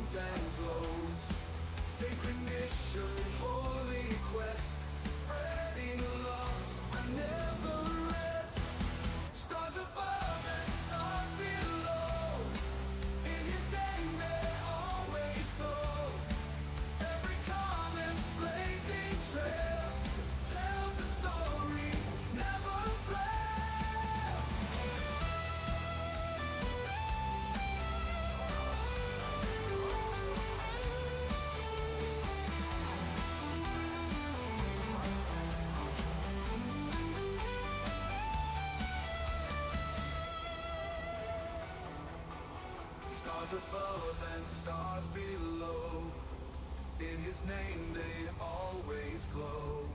shines and glows. Sacred mission, holy quest, spreading love and never rest. Stars above and stars below, in his name they always glow. Every comment's blazing trail tells a story never fail. Stars above and stars below, in his name they always glow.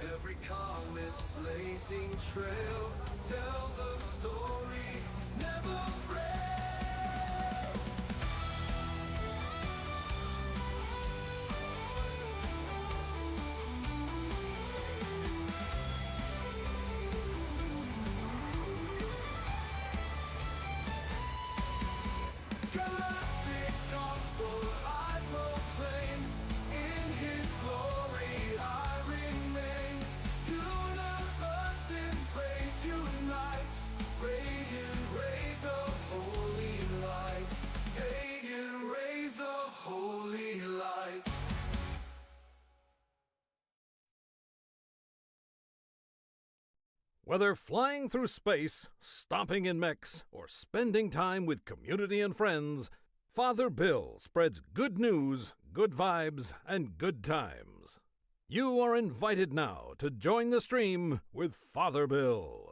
Every comet's blazing trail tells a story never frail. Galactic gospel I proclaim, in his glory I remain. Universe in praise unites, radiant rays of holy light, radiant rays of holy light. Whether flying through space, stomping in mechs, or spending time with community and friends, Father Bill spreads good news, good vibes, and good times. You are invited now to join the stream with Father Bill.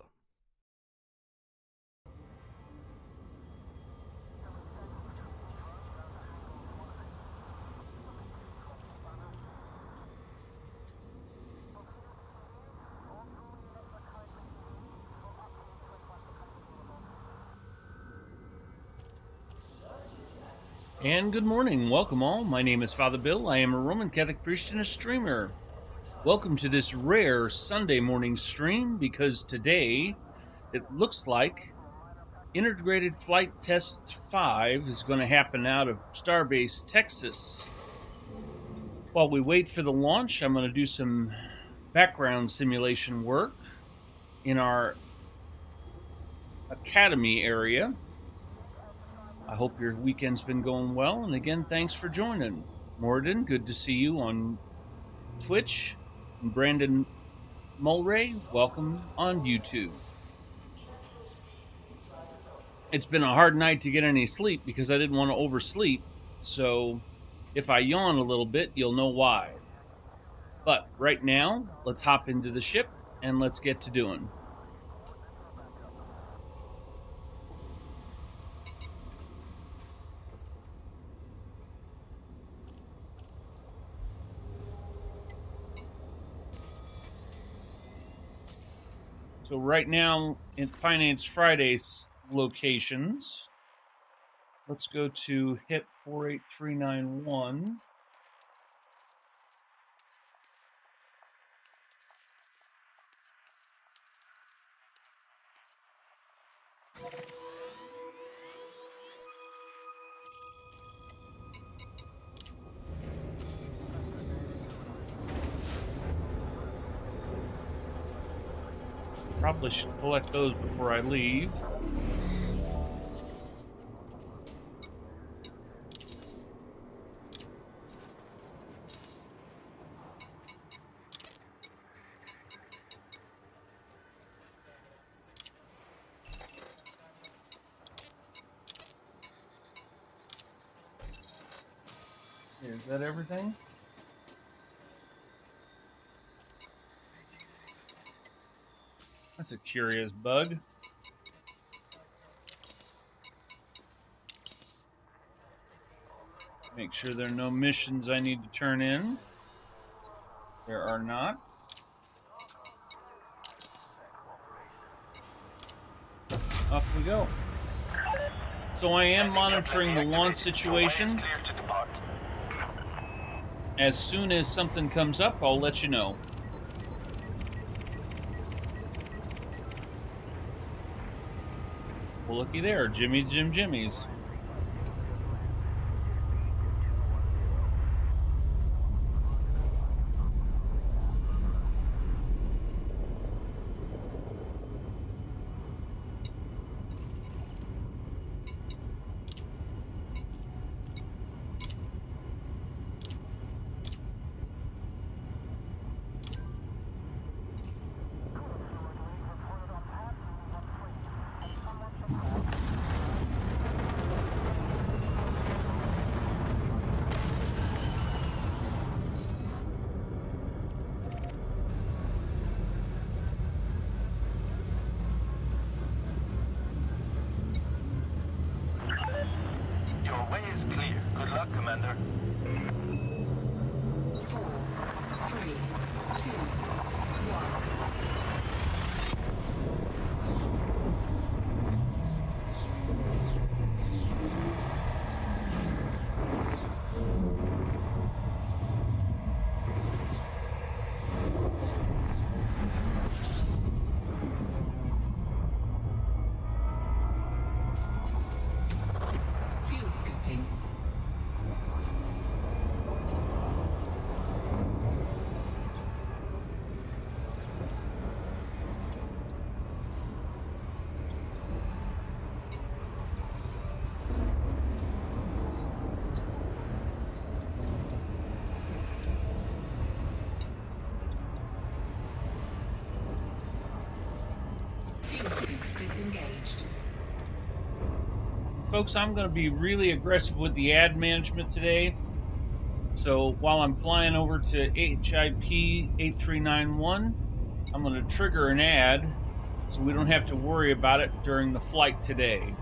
And good morning. Welcome all. My name is Father Bill. I am a Roman Catholic priest and a streamer. Welcome to this rare Sunday morning stream, because today it looks like Integrated Flight Test 5 is going to happen out of Starbase, Texas. While we wait for the launch, I'm going to do some background simulation work in our academy area. I hope your weekend's been going well, and again, thanks for joining. Morden, good to see you on Twitch. And Brandon Mulray, welcome on YouTube. It's been a hard night to get any sleep because I didn't want to oversleep, so if I yawn a little bit, you'll know why. But right now, let's hop into the ship and let's get to doing. So right now in Finance Friday's locations, let's go to HIT 48391. Probably should collect those before I leave. Is that everything? That's a curious bug. Make sure there are no missions I need to turn in. There are not. Off we go. So I am monitoring the launch situation. As soon as something comes up, I'll let you know. Well, looky there, Jimmy Jim Jimmy's. The way is clear. Good luck, Commander. 4, 3, 2, 1. Fuel scooping. Fuel scoop disengaged. Folks, I'm going to be really aggressive with the ad management today. So while I'm flying over to HIP 8391, I'm going to trigger an ad so we don't have to worry about it during the flight today.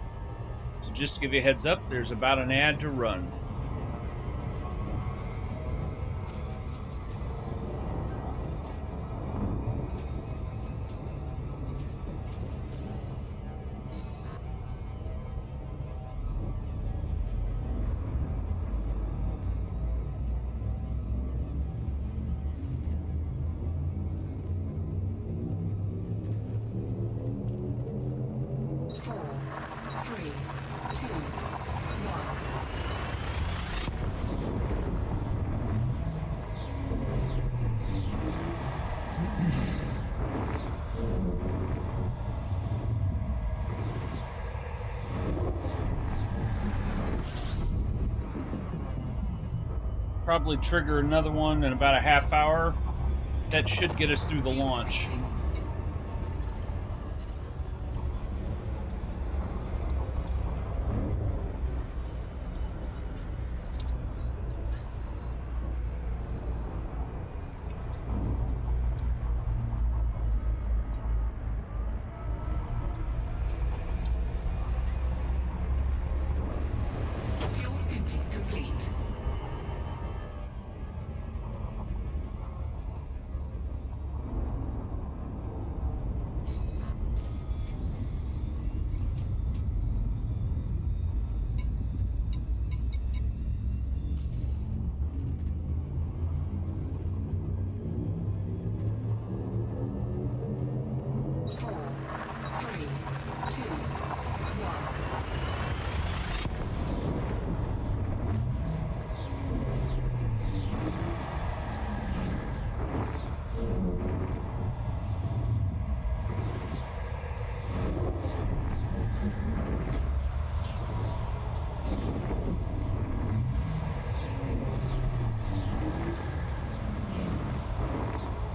So just to give you a heads up, there's about an ad to run. Probably trigger another one in about a half hour. That should get us through the launch. Fuel scooping complete.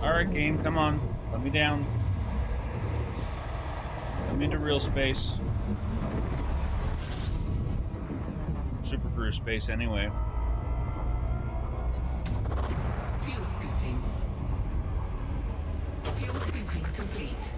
Alright, game, come on. Let me down. I'm into real space. Super cruise space, anyway. Fuel scooping. Fuel scooping complete.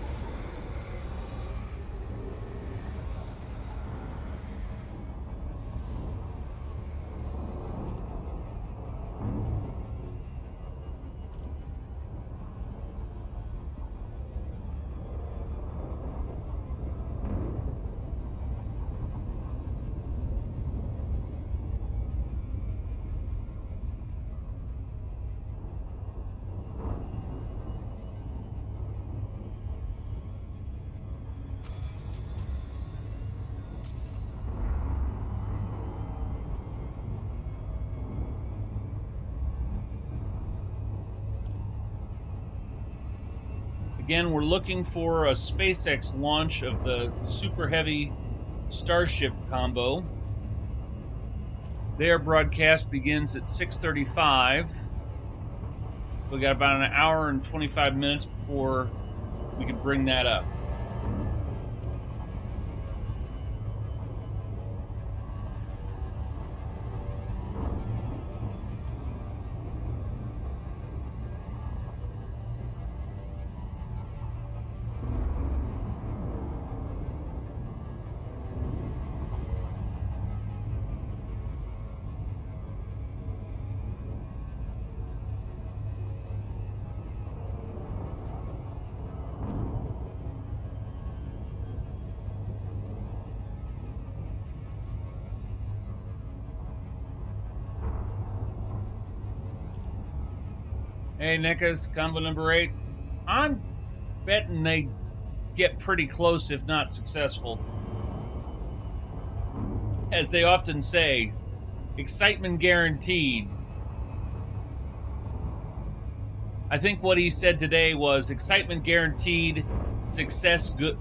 Again, we're looking for a SpaceX launch of the Super Heavy Starship combo. Their broadcast begins at 6:35. We got about an hour and 25 minutes before we can bring that up. Hey, Nikas, combo number 8. I'm betting they get pretty close, if not successful. As they often say, excitement guaranteed. I think what he said today was excitement guaranteed, success good,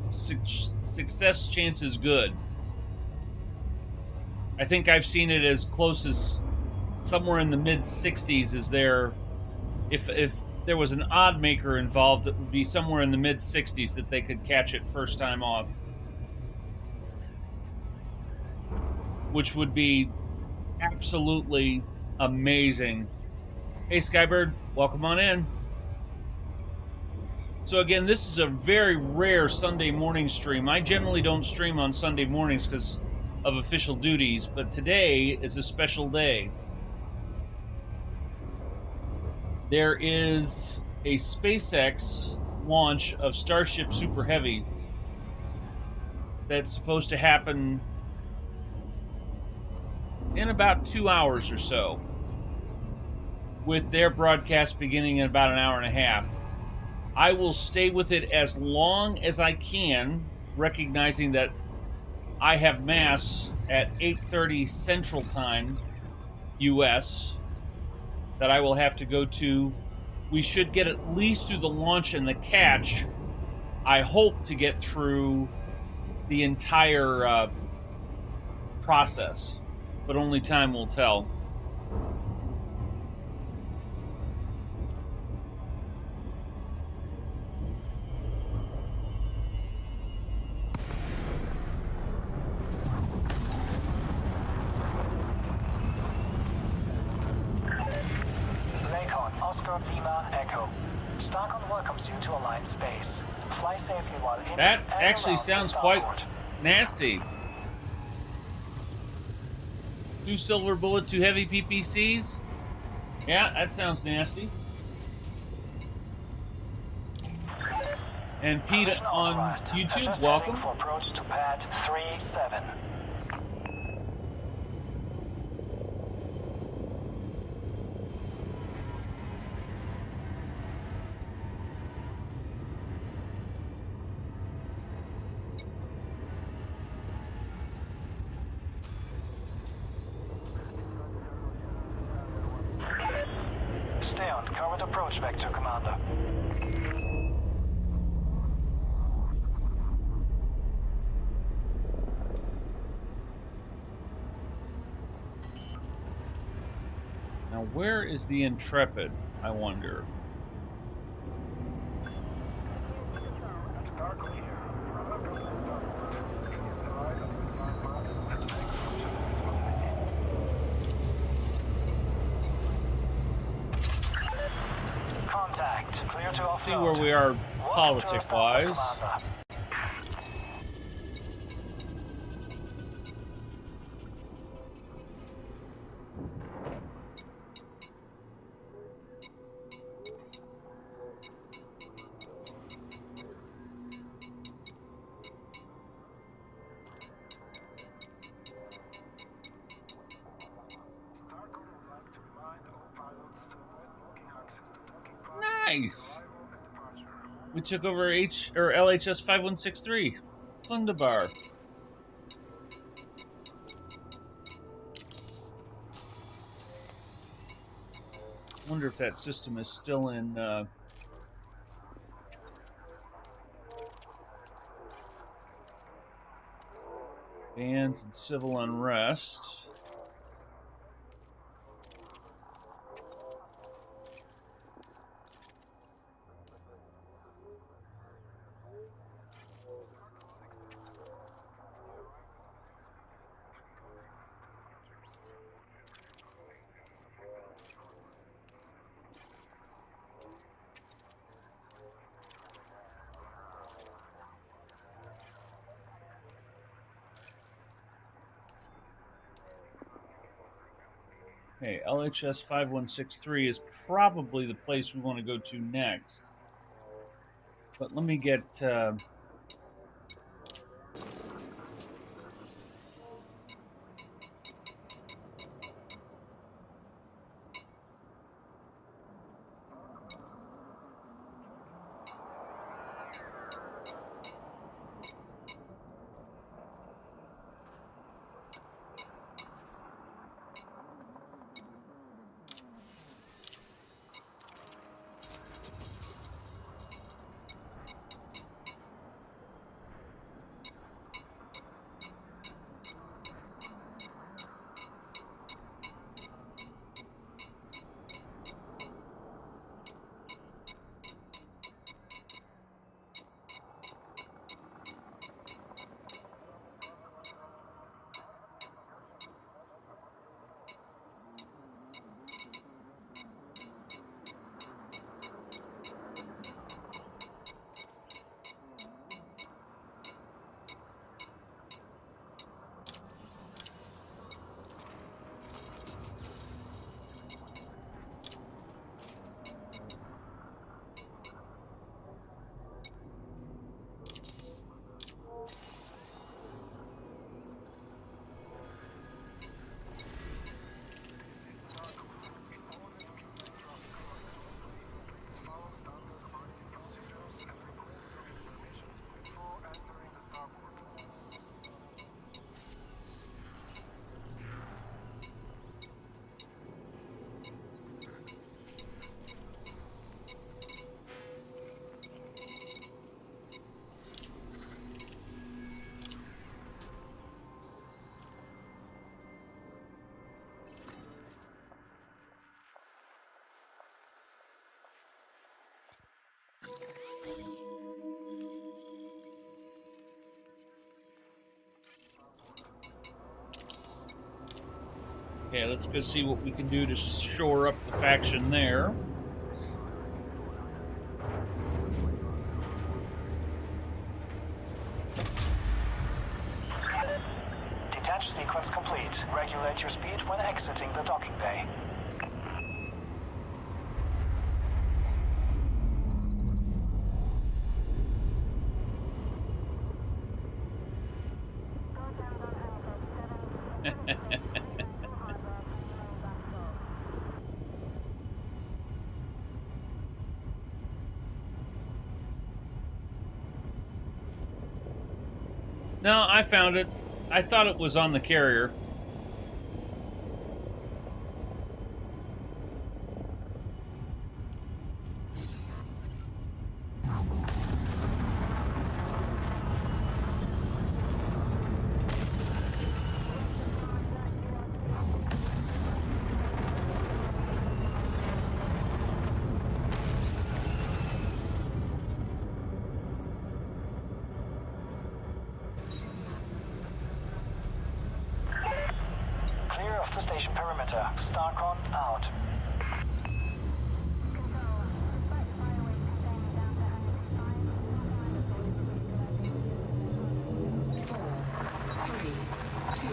success chances good. I think I've seen it as close as somewhere in the mid 60s. Is there, if there was an odd maker involved, it would be somewhere in the mid 60s that they could catch it first time off, which would be absolutely amazing. Hey, Skybird, welcome on in. So again, this is a very rare Sunday morning stream. I generally don't stream on Sunday mornings because of official duties, but today is a special day. There is a SpaceX launch of Starship Super Heavy that's supposed to happen in about 2 hours or so, with their broadcast beginning in about an hour and a half. I will stay with it as long as I can, recognizing that I have Mass at 8:30 Central Time, U.S., that I will have to go to. We should get at least through the launch and the catch. I hope to get through the entire process, but only time will tell. That actually sounds quite nasty. 2 silver bullet, 2 heavy PPCs? Yeah, that sounds nasty. And Pete on YouTube, welcome. For approach to pad 37. Stay on current approach vector, Commander. Now, where is the Intrepid, I wonder? Contact. Clear to offload. See where we are politic-wise. Nice. We took over LHS 5163. Wunderbar. Wonder if that system is still in bans and civil unrest. Okay, LHS 5163 is probably the place we want to go to next. But let me get... Okay, let's go see what we can do to shore up the faction there. Detach sequence complete. Regulate your speed when exiting the docking bay. No, I found it. I thought it was on the carrier. Clear of the station perimeter. Starcon out. Four, three, two,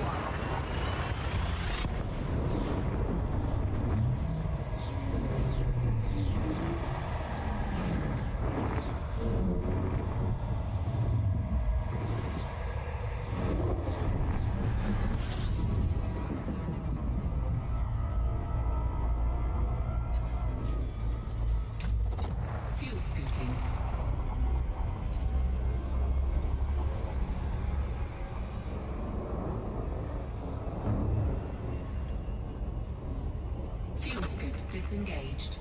one. Fuel scooping. Fuel scoop disengaged.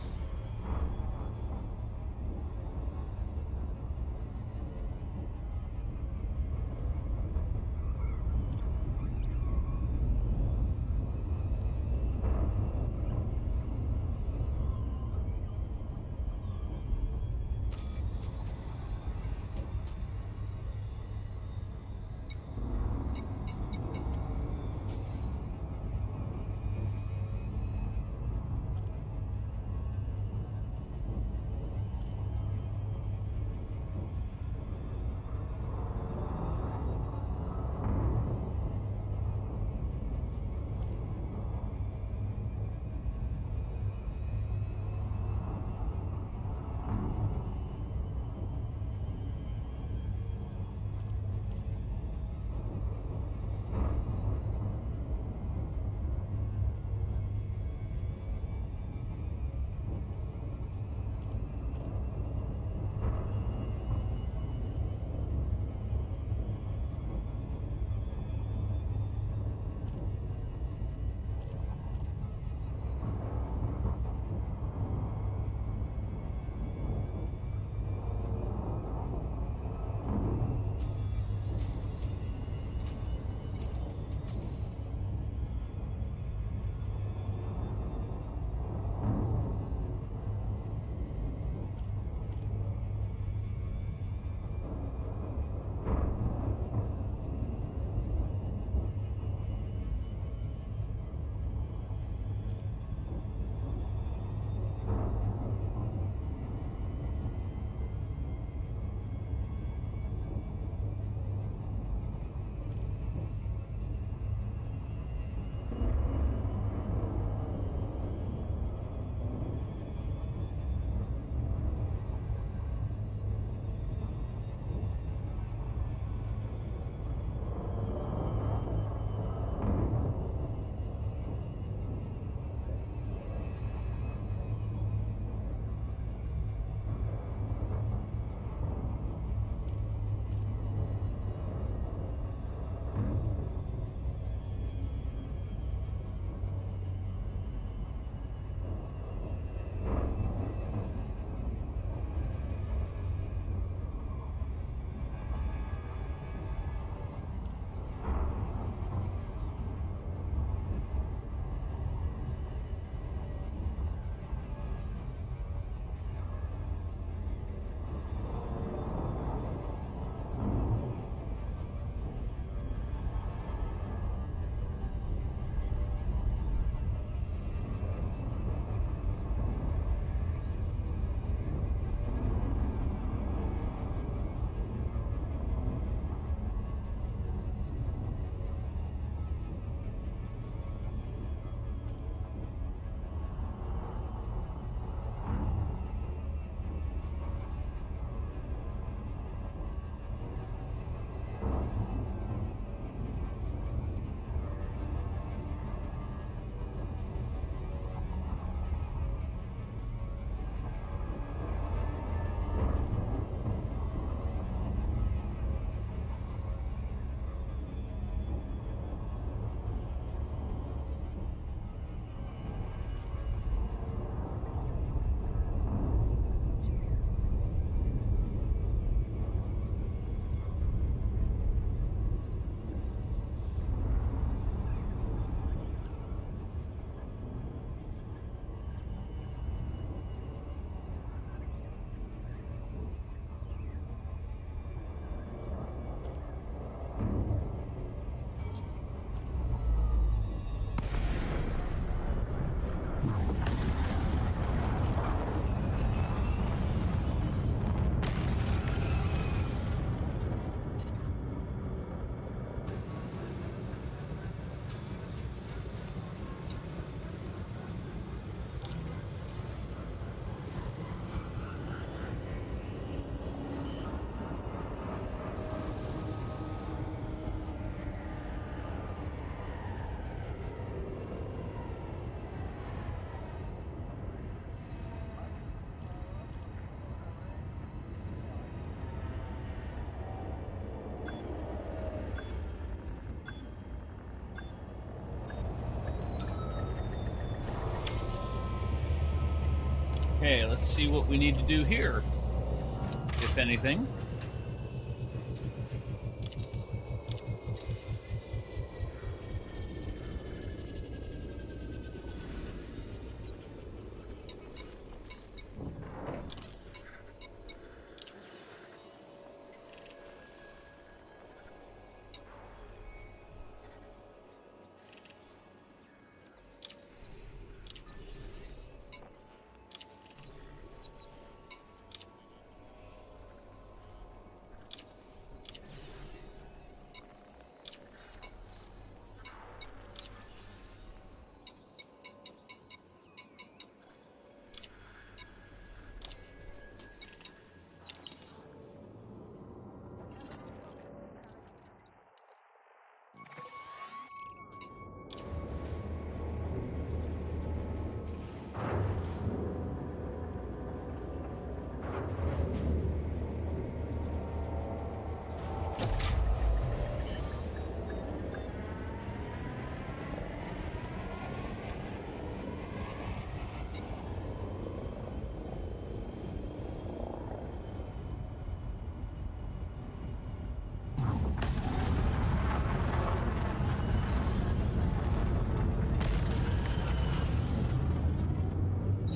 Okay, let's see what we need to do here, if anything.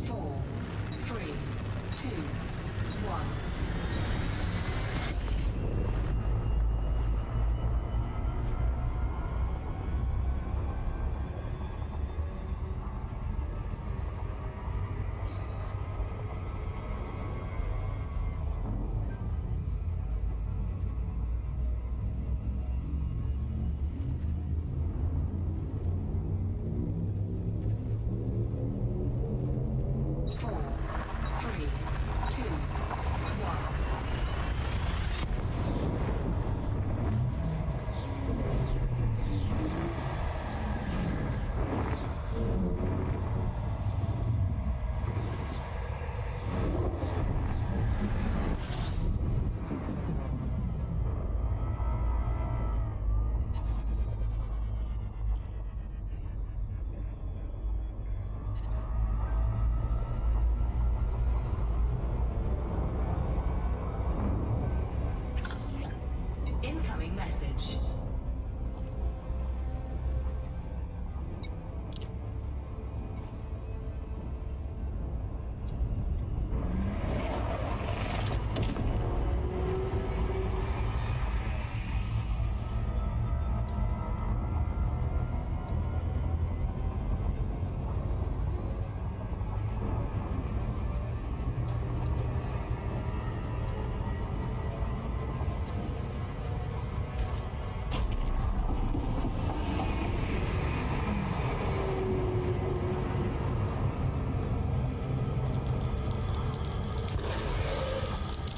Four, three, two, one. Four, three, two, one. Incoming message.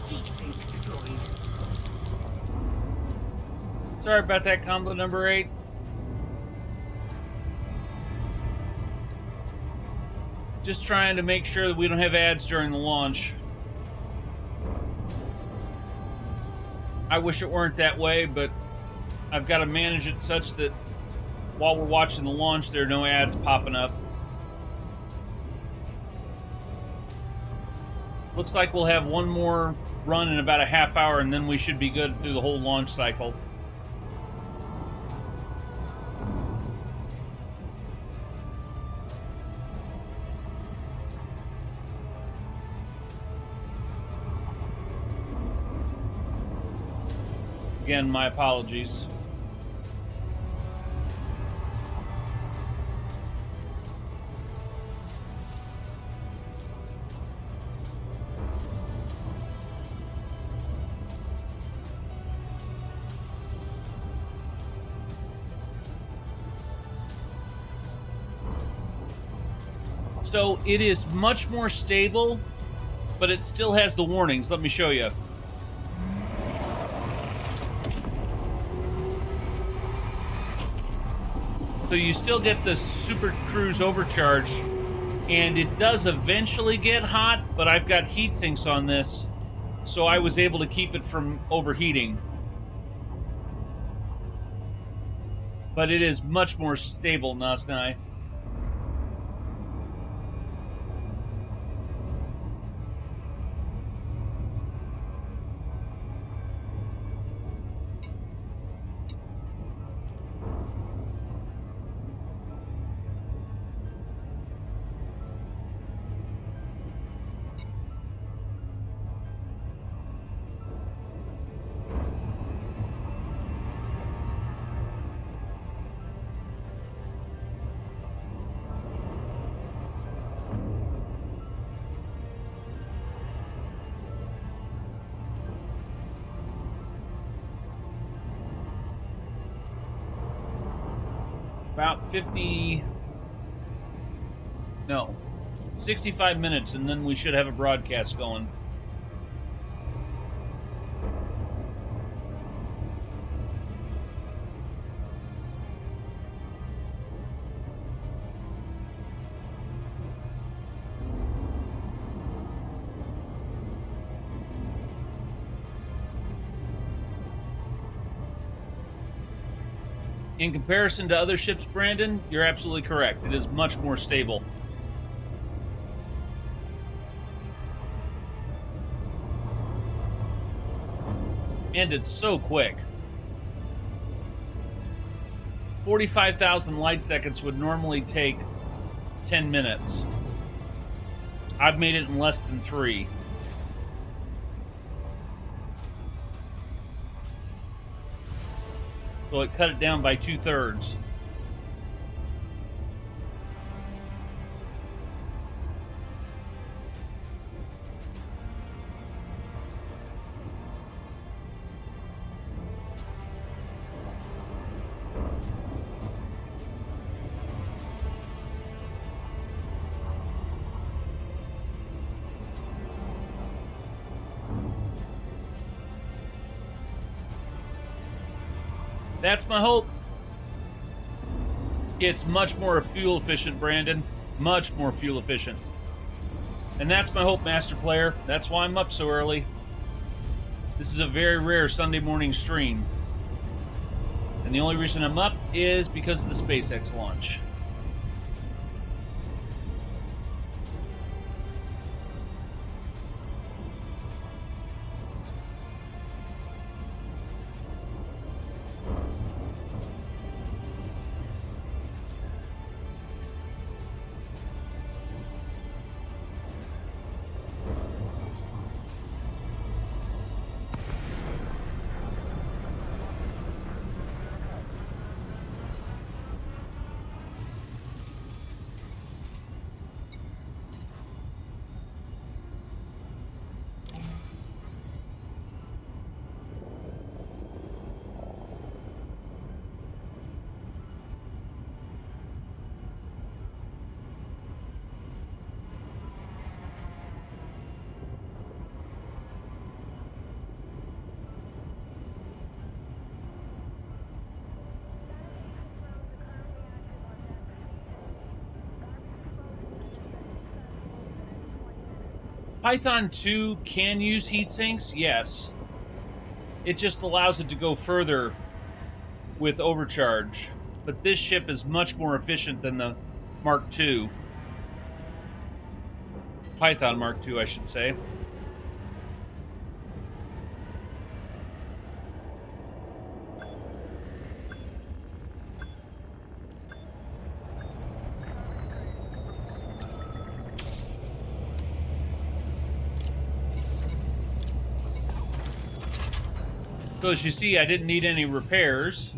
Heatsink deployed. Sorry about that, combo number 8. Just trying to make sure that we don't have ads during the launch. I wish it weren't that way, but I've got to manage it such that while we're watching the launch, there are no ads popping up. Looks like we'll have one more run in about a half hour, and then we should be good through the whole launch cycle. Again, my apologies. So it is much more stable, but it still has the warnings. Let me show you. So you still get the Super Cruise overcharge, and it does eventually get hot, but I've got heat sinks on this, so I was able to keep it from overheating. But it is much more stable, Nasnai. about 65 minutes, and then we should have a broadcast going. In comparison to other ships, Brandon, you're absolutely correct. It is much more stable. And it's so quick. 45,000 light seconds would normally take 10 minutes. I've made it in less than 3. So it cut it down by 2/3. That's my hope. It's much more fuel efficient, Brandon. Much more fuel efficient. And that's my hope, Master Player. That's why I'm up so early. This is a very rare Sunday morning stream. And the only reason I'm up is because of the SpaceX launch. Python 2 can use heat sinks, yes. It just allows it to go further with overcharge. But this ship is much more efficient than the Mark II. Python Mark II, I should say. So as you see, I didn't need any repairs.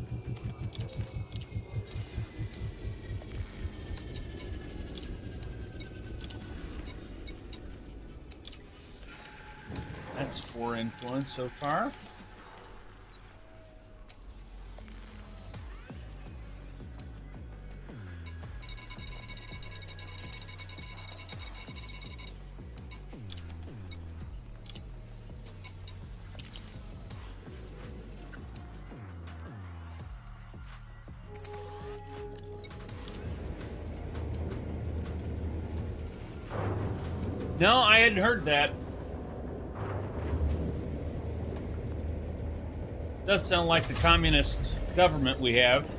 That's 4 influence so far. No, I hadn't heard that. Does sound like the communist government we have.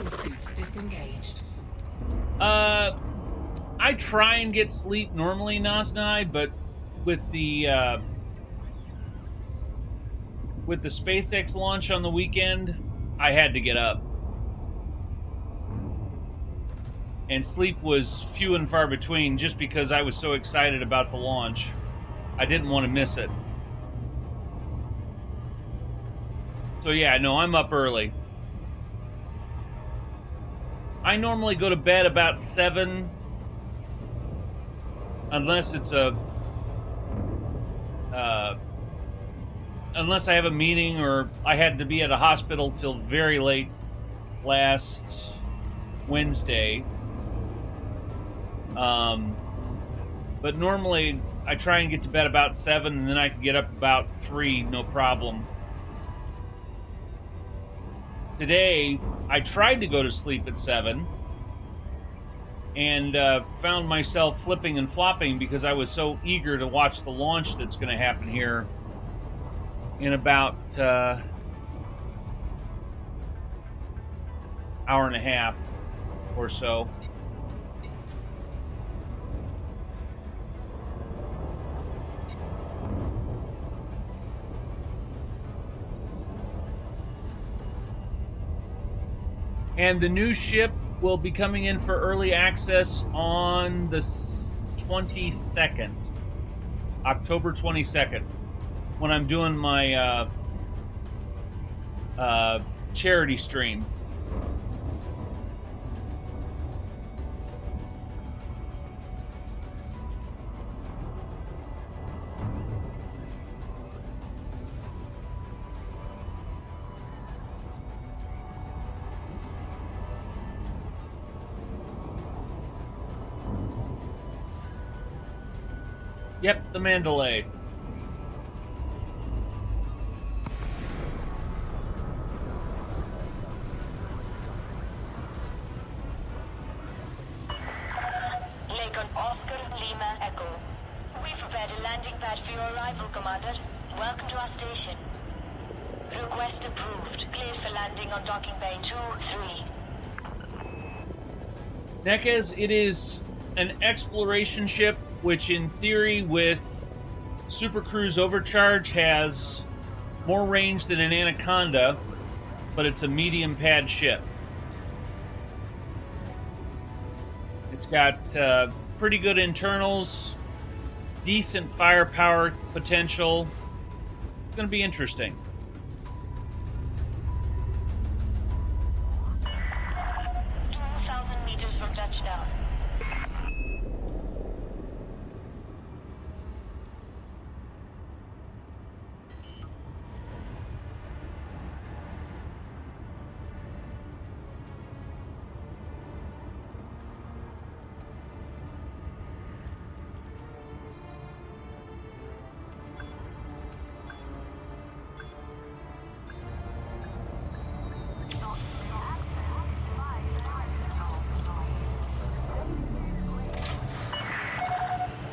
Fuel scoop disengaged. I try and get sleep normally, Nasnai, but with the SpaceX launch on the weekend, I had to get up. And sleep was few and far between just because I was so excited about the launch. I didn't want to miss it. So yeah, no, I'm up early. I normally go to bed about 7, unless it's unless I have a meeting or I had to be at a hospital till very late last Wednesday. But normally I try and get to bed about 7, and then I can get up about 3, no problem. Today, I tried to go to sleep at 7 and found myself flipping and flopping because I was so eager to watch the launch that's going to happen here in about hour and a half or so. And the new ship will be coming in for early access on the 22nd, October 22nd, when I'm doing my charity stream. Yep, the Mandalay. Lincoln Oscar Lima Echo. We prepared a landing pad for your arrival, Commander. Welcome to our station. Request approved. Cleared for landing on docking bay 2-3. Nekez, it is an exploration ship, which in theory with Super Cruise Overcharge has more range than an Anaconda, but it's a medium pad ship. It's got pretty good internals, decent firepower potential. It's going to be interesting. 2,000 meters from touchdown.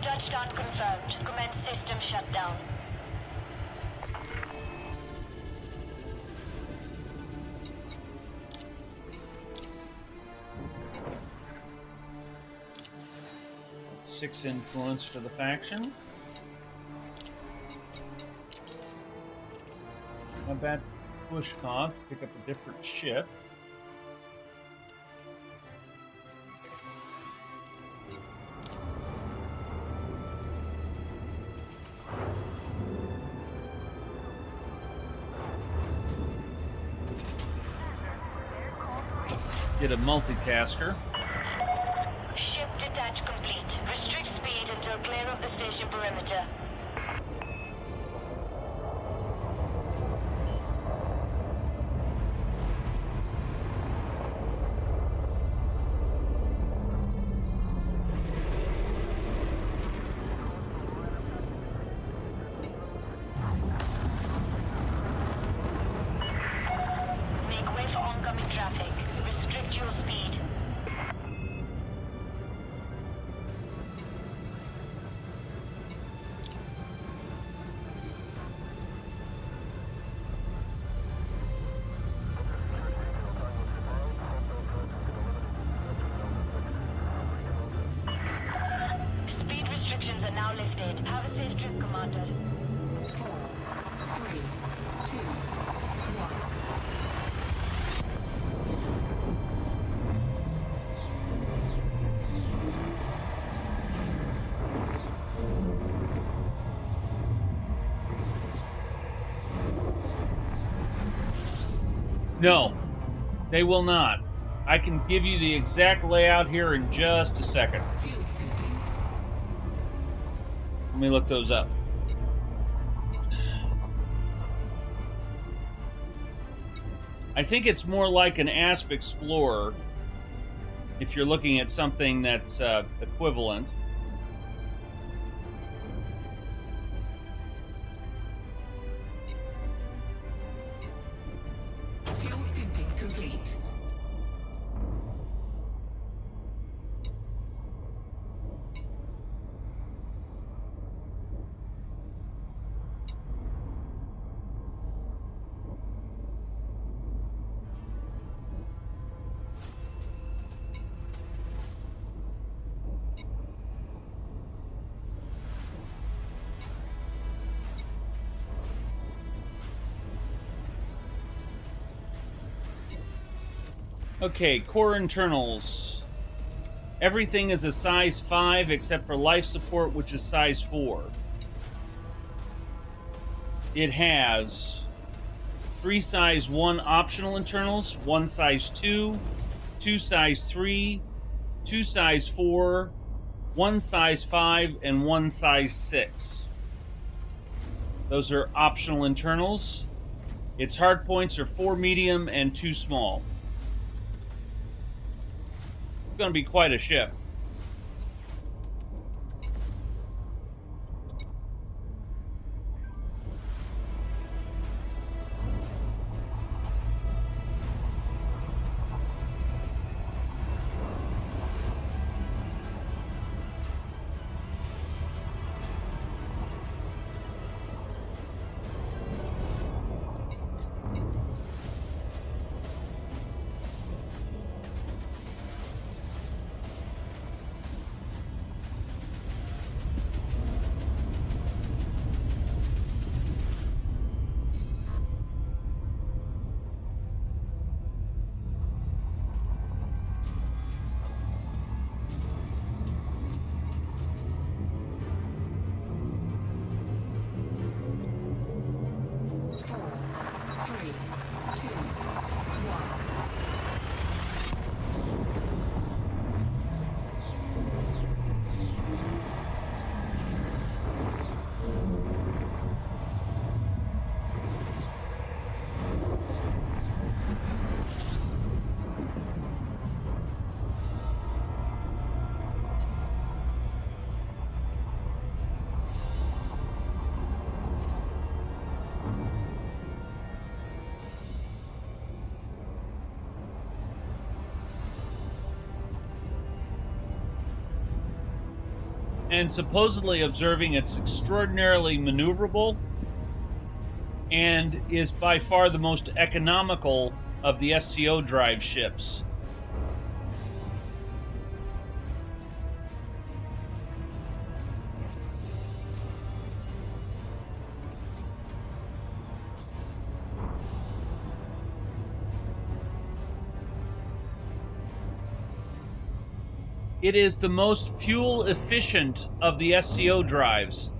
Touchdown confirmed. Commence system shutdown. Six influence for the faction. Not bad push off, pick up a different ship. Get a multitasker. Ship detach complete. Restrict speed until clear of the station perimeter. Make way for oncoming traffic. Restrict your speed. No, they will not. I can give you the exact layout here in just a second. Fuel scooping. Let me look those up. I think it's more like an Asp Explorer if you're looking at something that's equivalent. Fuel scooping complete. Okay, core internals. Everything is a size 5 except for life support, which is size 4. It has 3 size 1 optional internals, 1 size 2, 2 size 3, 2 size 4, 1 size 5, and 1 size 6. Those are optional internals. Its hard points are 4 medium and 2 small. It's going to be quite a ship. And supposedly observing it's extraordinarily maneuverable and is by far the most economical of the SCO drive ships. It is the most fuel efficient of the SCO drives.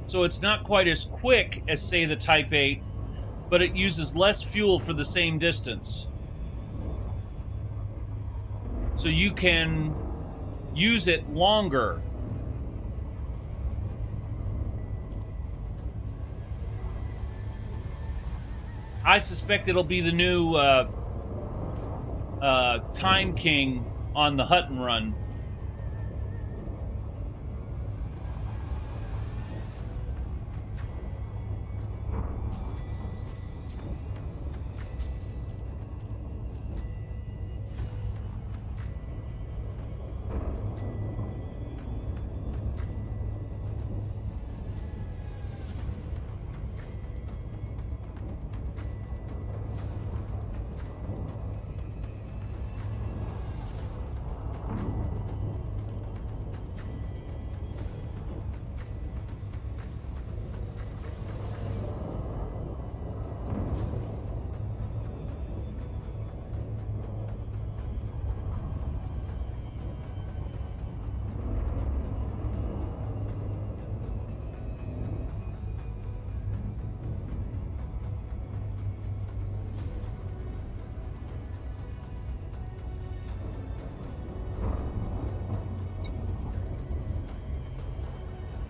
So it's not quite as quick as, say, the Type 8, but it uses less fuel for the same distance. So you can use it longer. I suspect it'll be the new Time King on the Hutton run.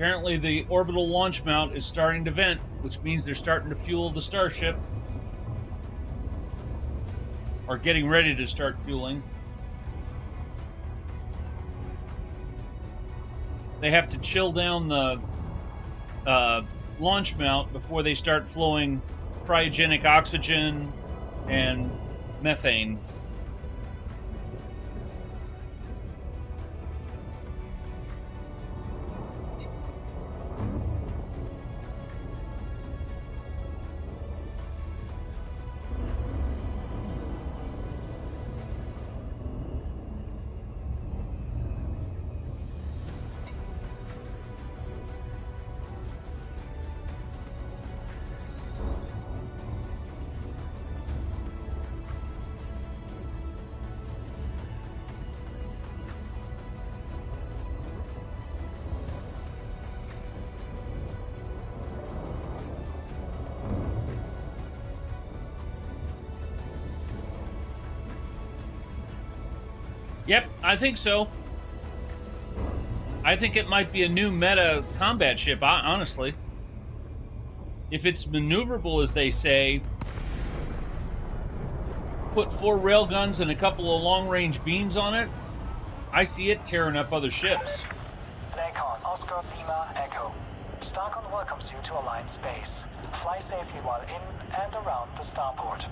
Apparently the orbital launch mount is starting to vent, which means they're starting to fuel the Starship. Or getting ready to start fueling. They have to chill down the launch mount before they start flowing cryogenic oxygen and methane. Yep, I think so. I think it might be a new meta combat ship, honestly. If it's maneuverable, as they say, put 4 railguns and a couple of long-range beams on it, I see it tearing up other ships. Lakon, Oscar Lima Echo. Starcon welcomes you to Alliance Base. Fly safely while in and around the starport.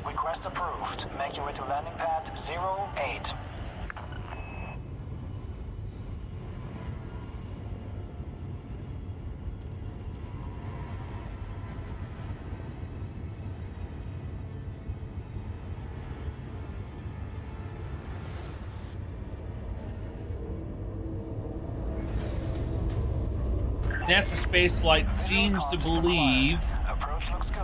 Request approved. Make your way to landing pad 08. NASA Spaceflight seems to believe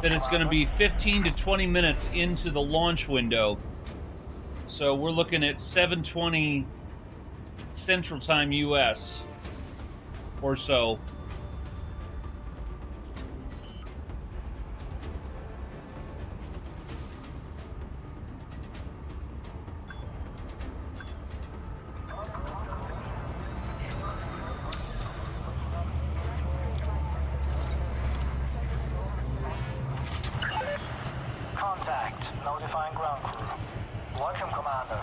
that it's going to be 15 to 20 minutes into the launch window. So we're looking at 7:20 Central Time US or so. Contact. Notifying ground crew. Welcome, Commander.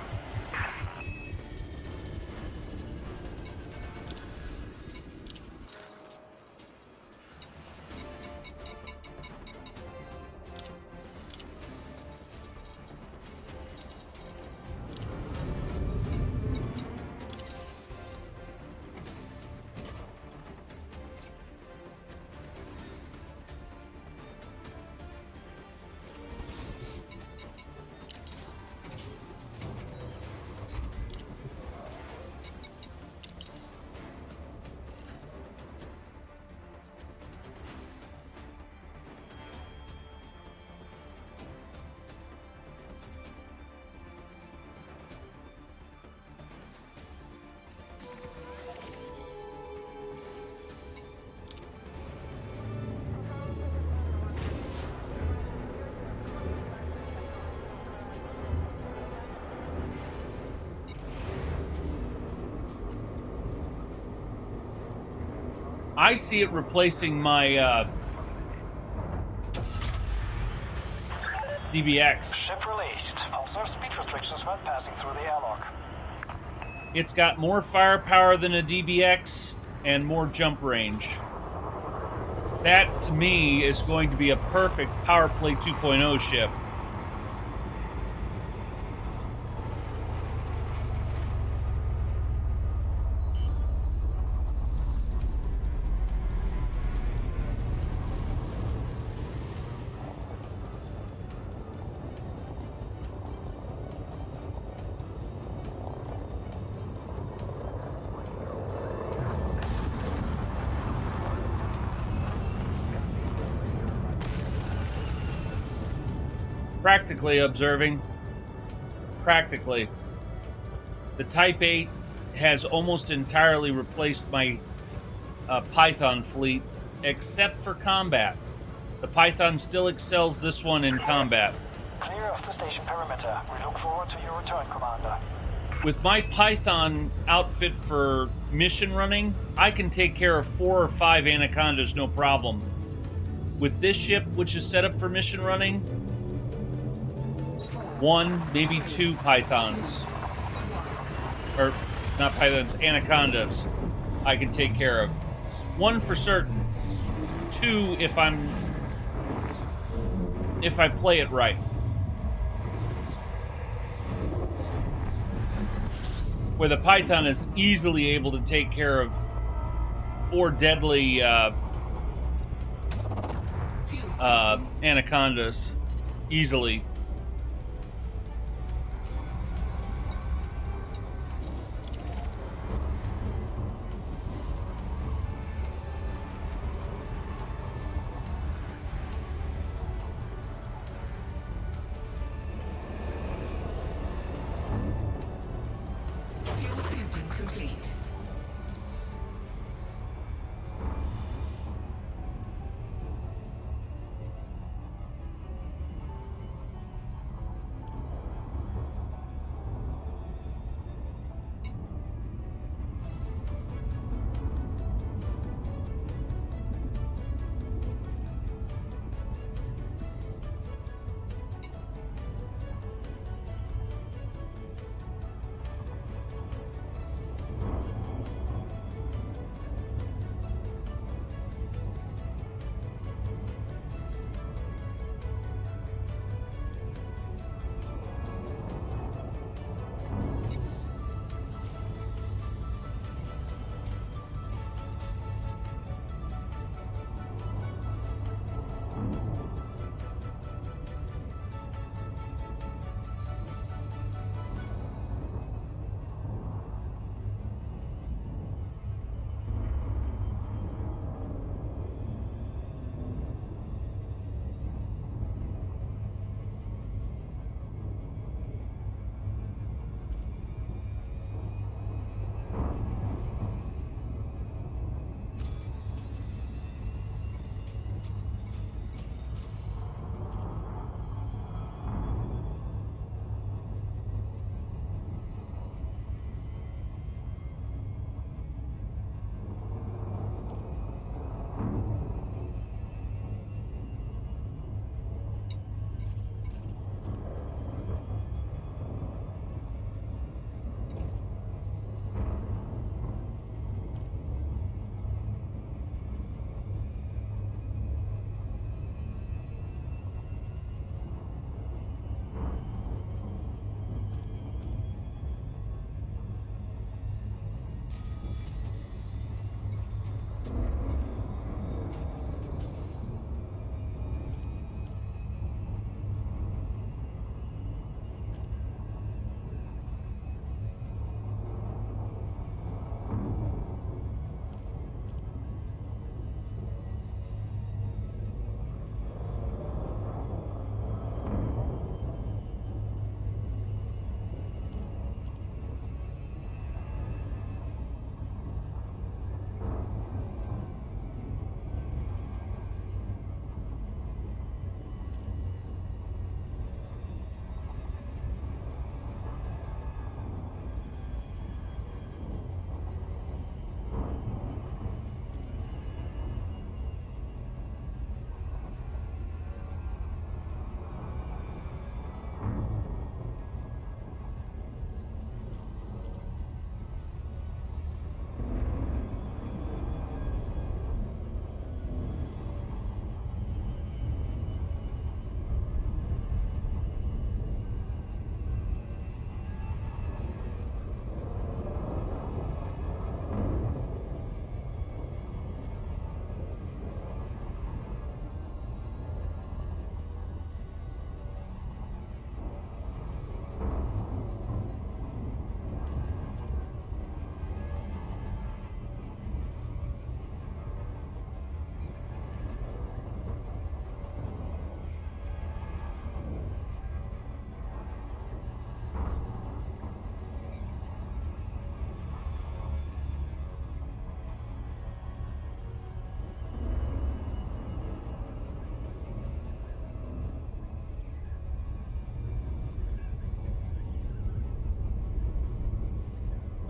I see it replacing my DBX. Ship released. Observe speed restrictions when passing through the airlock. It's got more firepower than a DBX and more jump range. That, to me, is going to be a perfect Power Play 2.0 ship. Practically observing. Practically. The Type 8 has almost entirely replaced my Python fleet, except for combat. The Python still excels this one in combat. Clear clear of the station perimeter. We look forward to your return, Commander. With my Python outfit for mission running, I can take care of 4 or 5 Anacondas, no problem. With this ship, which is set up for mission running, 1, maybe 2 Pythons. Or, not Pythons, Anacondas I can take care of. 1 for certain. 2 if I play it right. Where the Python is easily able to take care of 4 deadly Anacondas easily. Fuel scooping complete.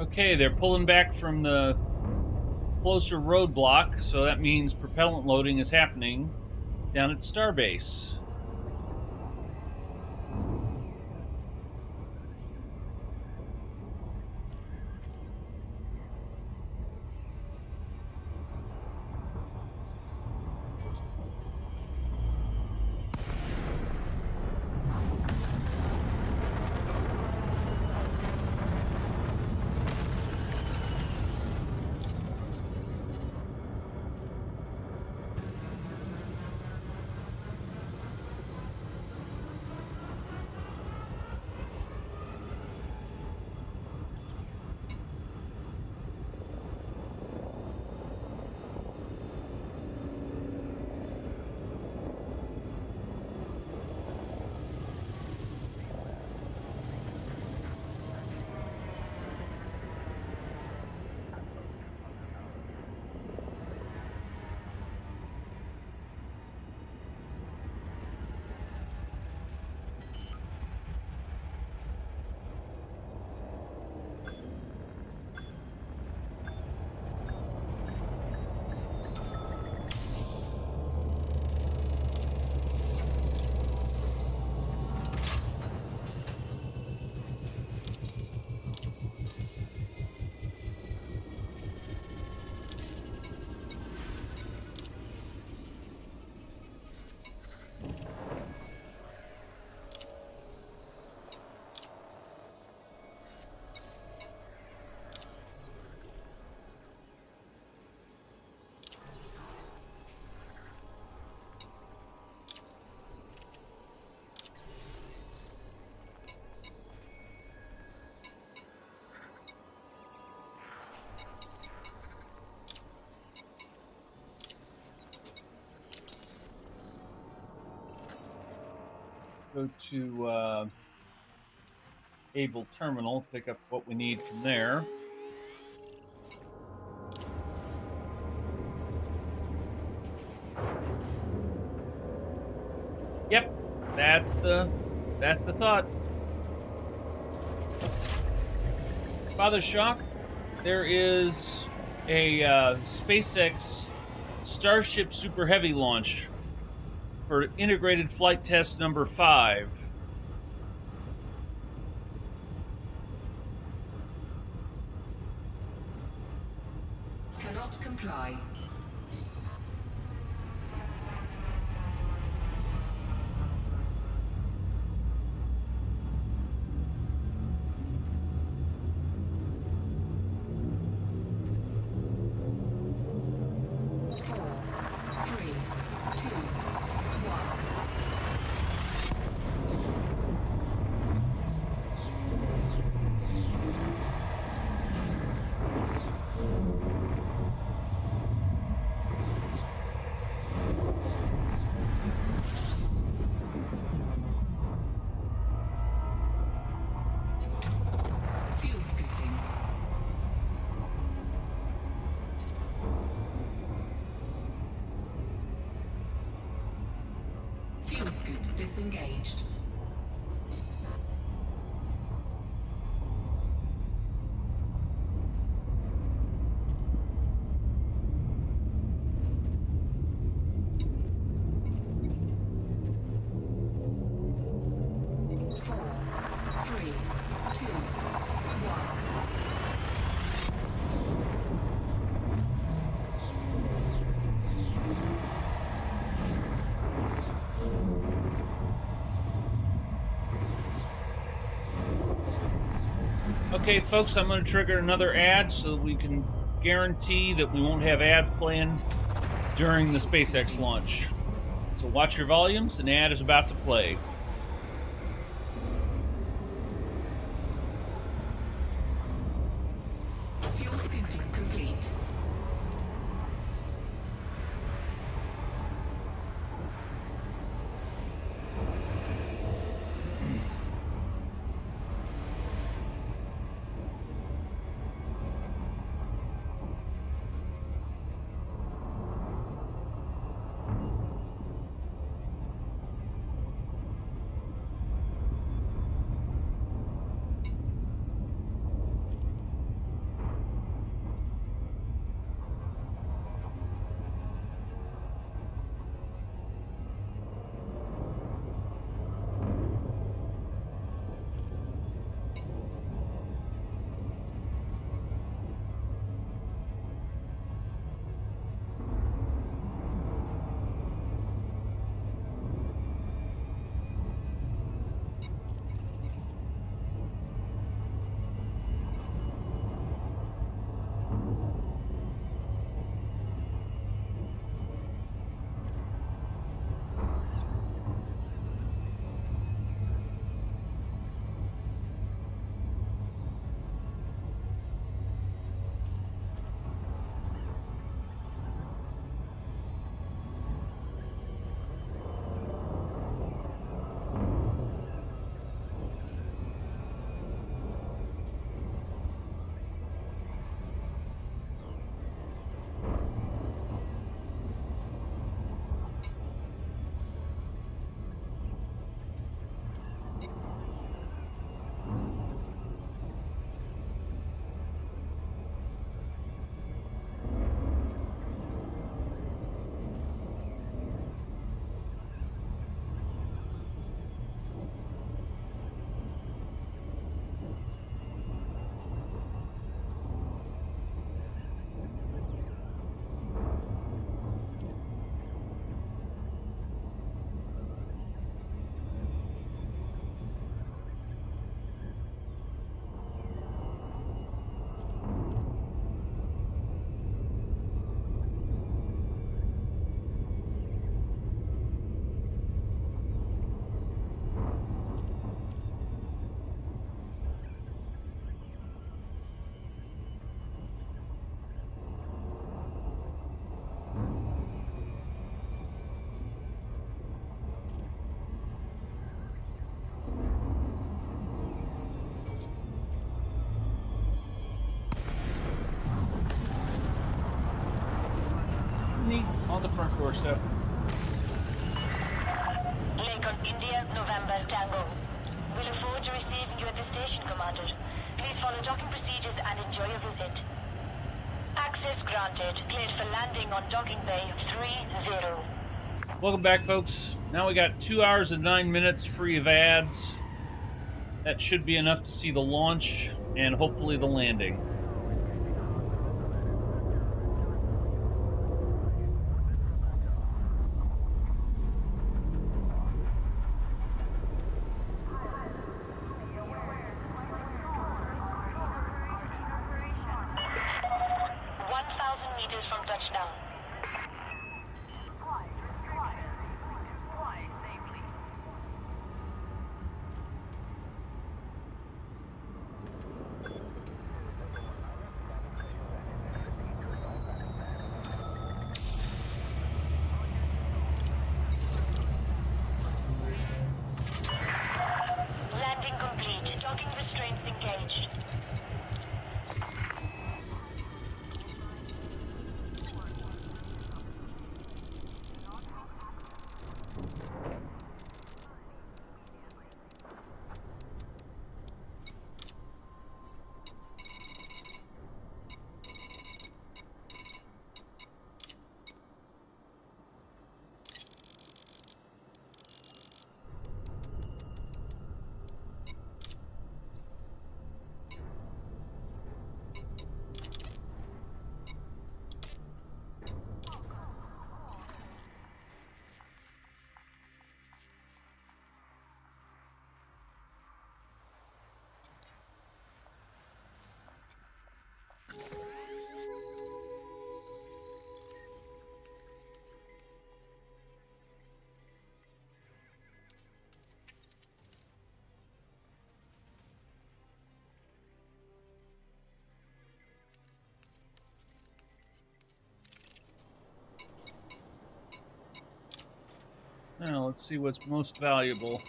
Okay, they're pulling back from the closer roadblock, so that means propellant loading is happening down at Starbase. Go to Able Terminal, pick up what we need from there. Yep, that's the thought. Father Shock, there is a SpaceX Starship Super Heavy launch for integrated flight test number 5. Cannot comply. Fuel scoop disengaged. Okay, folks, I'm going to trigger another ad so that we can guarantee that we won't have ads playing during the SpaceX launch. So watch your volumes, an ad is about to play. Fuel scooping complete. Sydney on the front doorstep. Lincoln, India, November, Tango. We look forward to receiving you at the station, Commander. Please follow docking procedures and enjoy your visit. Access granted. Cleared for landing on docking bay 30. Welcome back, folks. Now we got 2 hours and 9 minutes free of ads. That should be enough to see the launch and hopefully the landing. Landing complete. Docking restraints engaged. Now, let's see what's most valuable.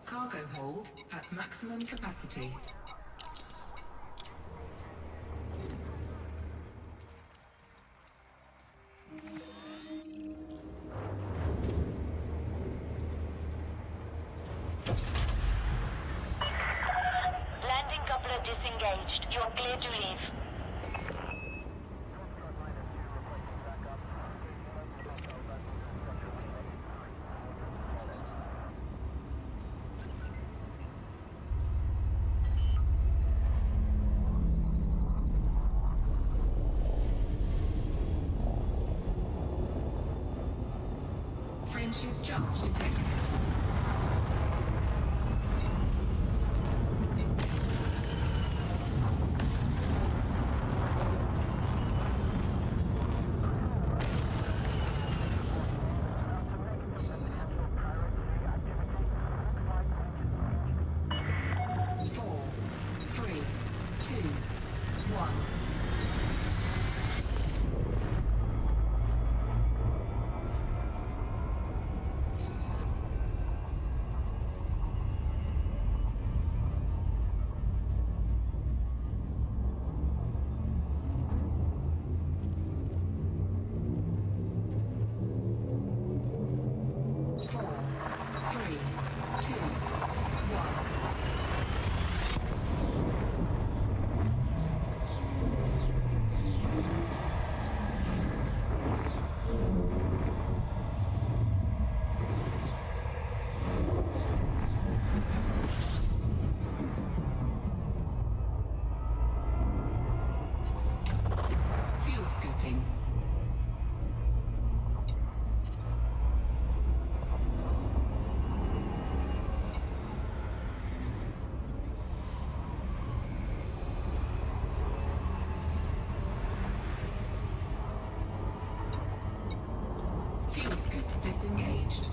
Cargo hold at maximum capacity. Landing coupler disengaged. You're clear to leave. Frameshift charge detected. Four, three, two, one. Four, three, two, one. Fuel scooping. engaged.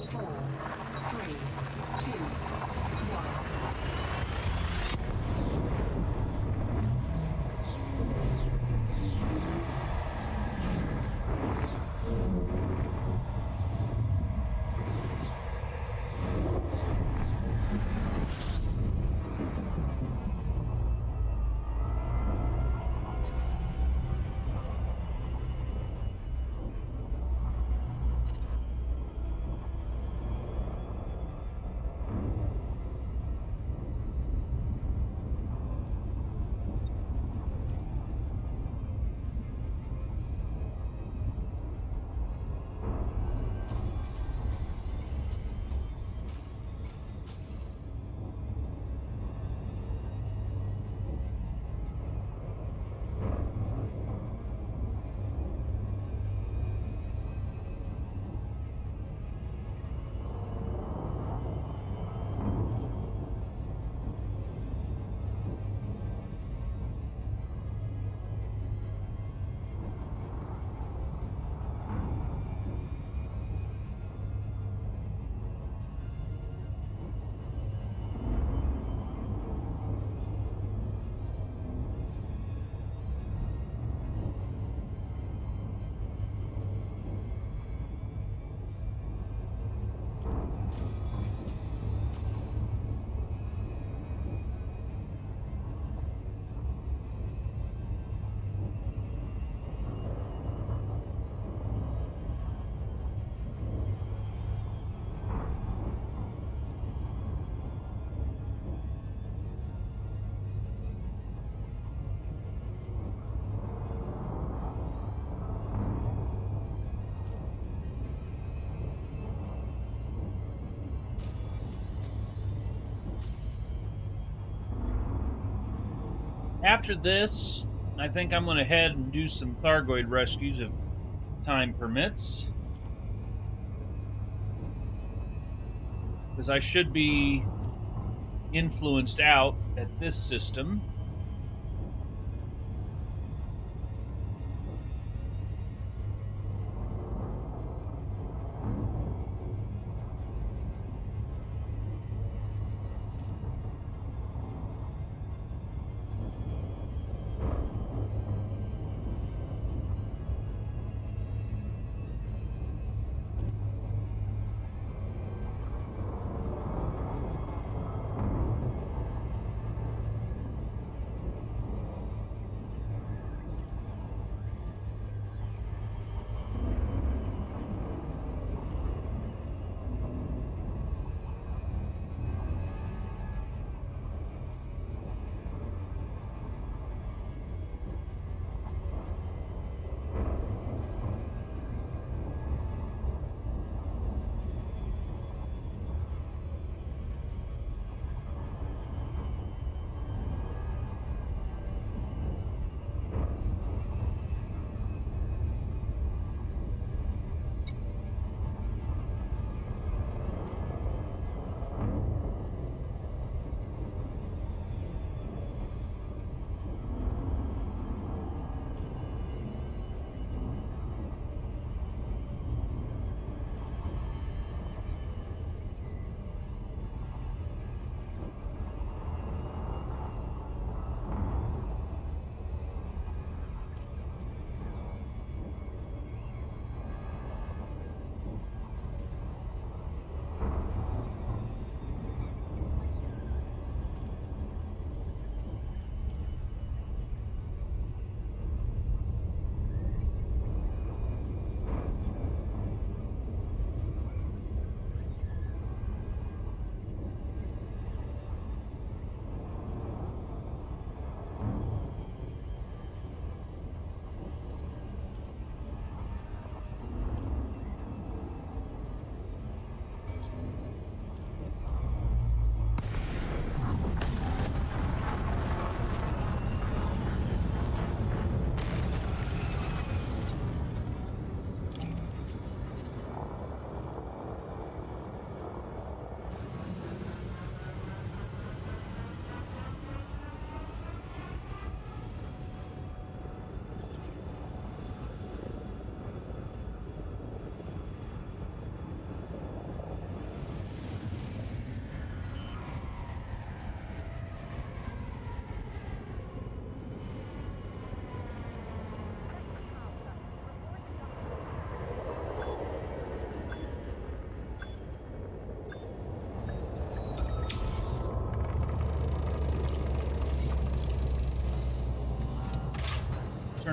Four, three, two, one. After this, I think I'm going to head and do some Thargoid rescues if time permits. Because I should be influenced out at this system.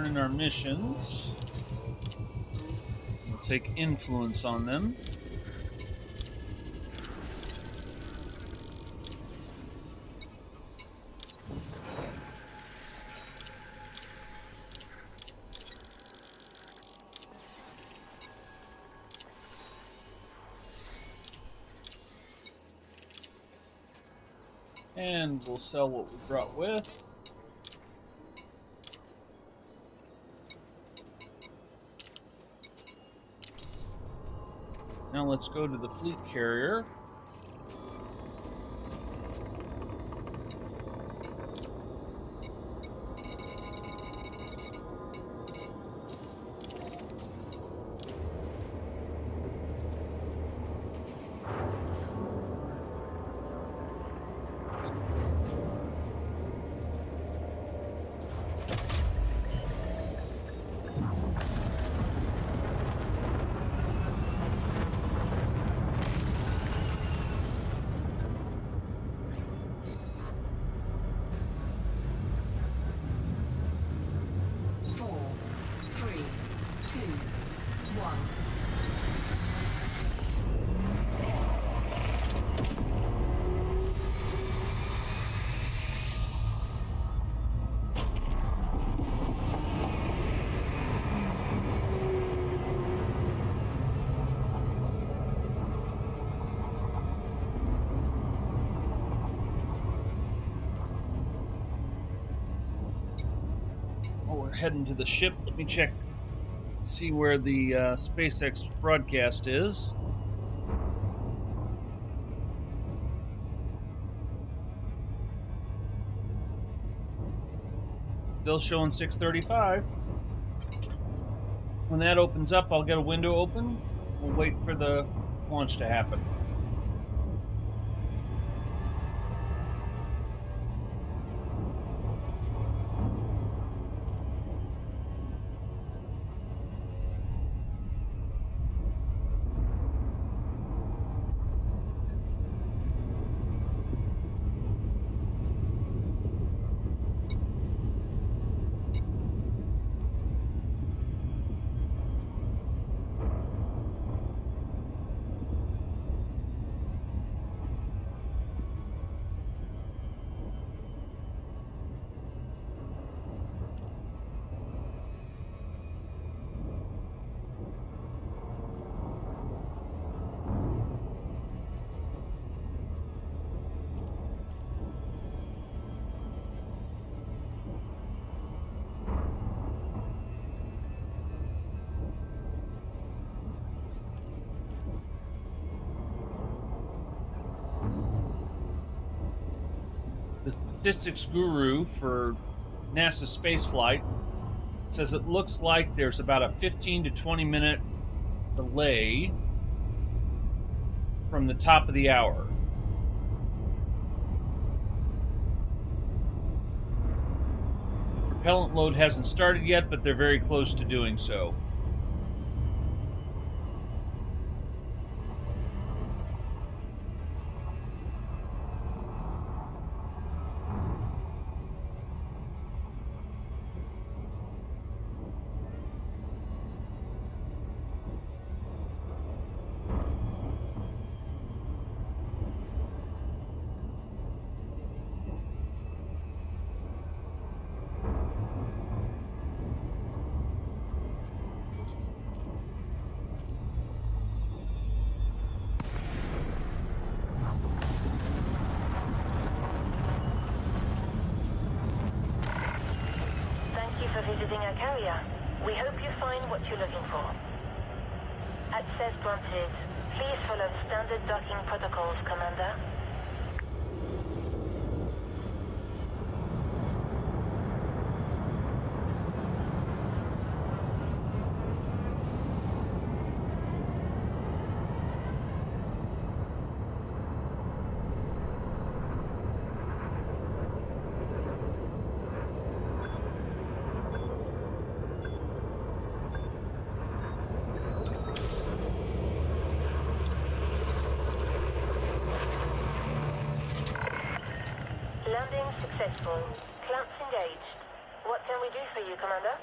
turn in our missions. We'll take influence on them. And we'll sell what we brought with. Now let's go to the fleet carrier. Four, three, two, one. Oh, we're heading to the ship. Let me check, see where the SpaceX broadcast is. Still showing 6:35. When that opens up, I'll get a window open. We'll wait for the launch to happen. The statistics guru for NASA spaceflight says it looks like there's about a 15 to 20 minute delay from the top of the hour. Propellant load hasn't started yet, but they're very close to doing so. For visiting our carrier. We hope you find what you're looking for. Access granted. Please follow standard docking protocols, Commander. Landing successful. Clamps engaged. What can we do for you, Commander?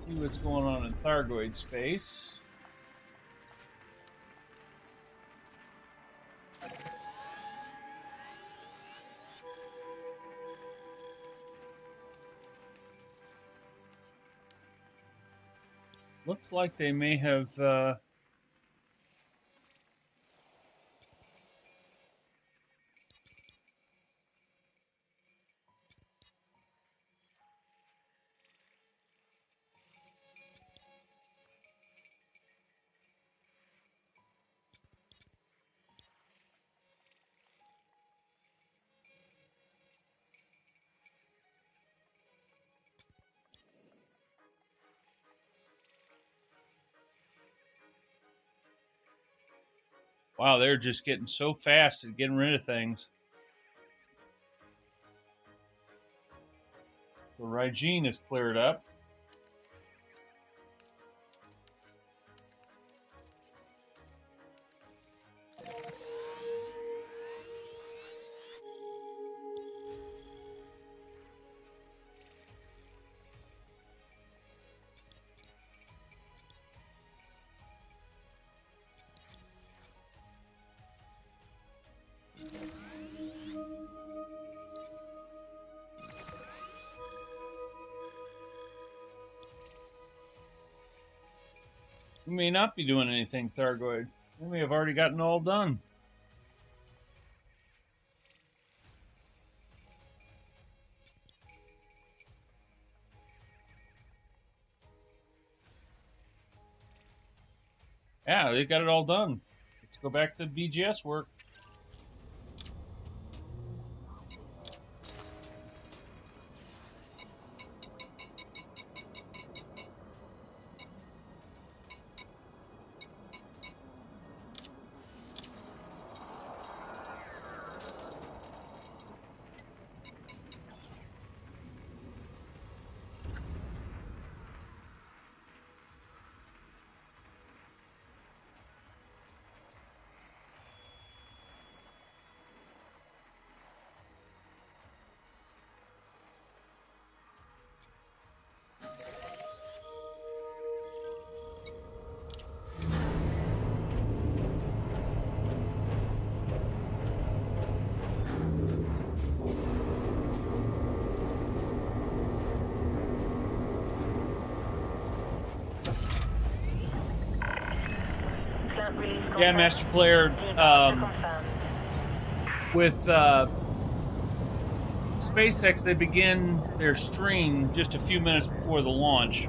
See what's going on in Thargoid space. Looks like they may have wow, they're just getting so fast at getting rid of things. The Rygene is cleared up. We may not be doing anything, Thargoid. We may have already gotten all done. Yeah, they got it all done. Let's go back to BGS work. Yeah, Master Player, with SpaceX, they begin their stream just a few minutes before the launch.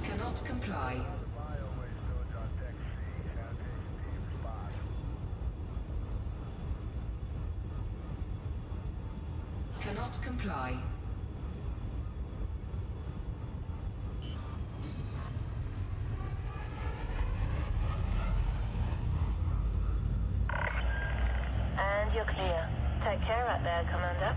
Cannot comply. Cannot comply. And you're clear. Take care out there, Commander.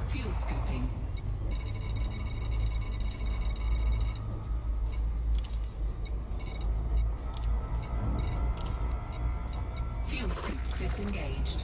Fuel scooping. Fuel scoop disengaged.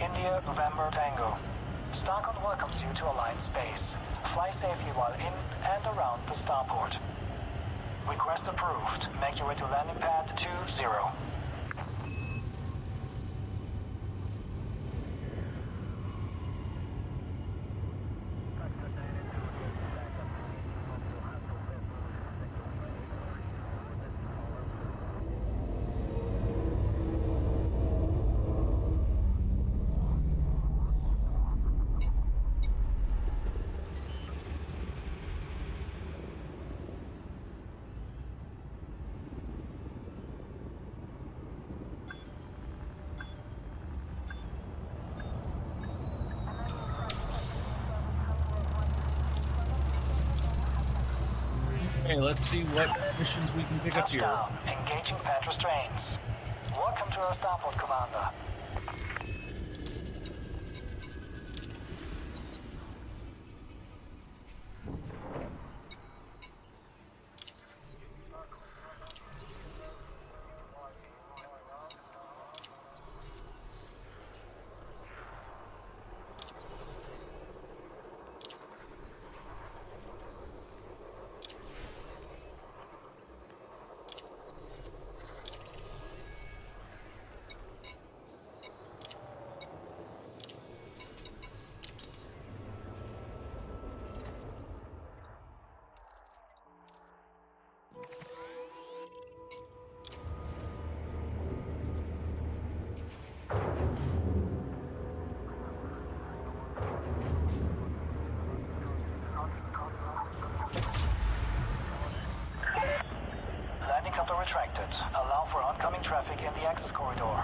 India, November, Tango. Starcon welcomes you to Alliance Space. Fly safely while in and around the starport. Request approved. Make your way to landing pad 20. Okay, let's see what missions we can pick up here. Touchdown. Engaging pad restraints. Welcome to our starport, Commander. Landing coupler retracted. Allow for oncoming traffic in the access corridor.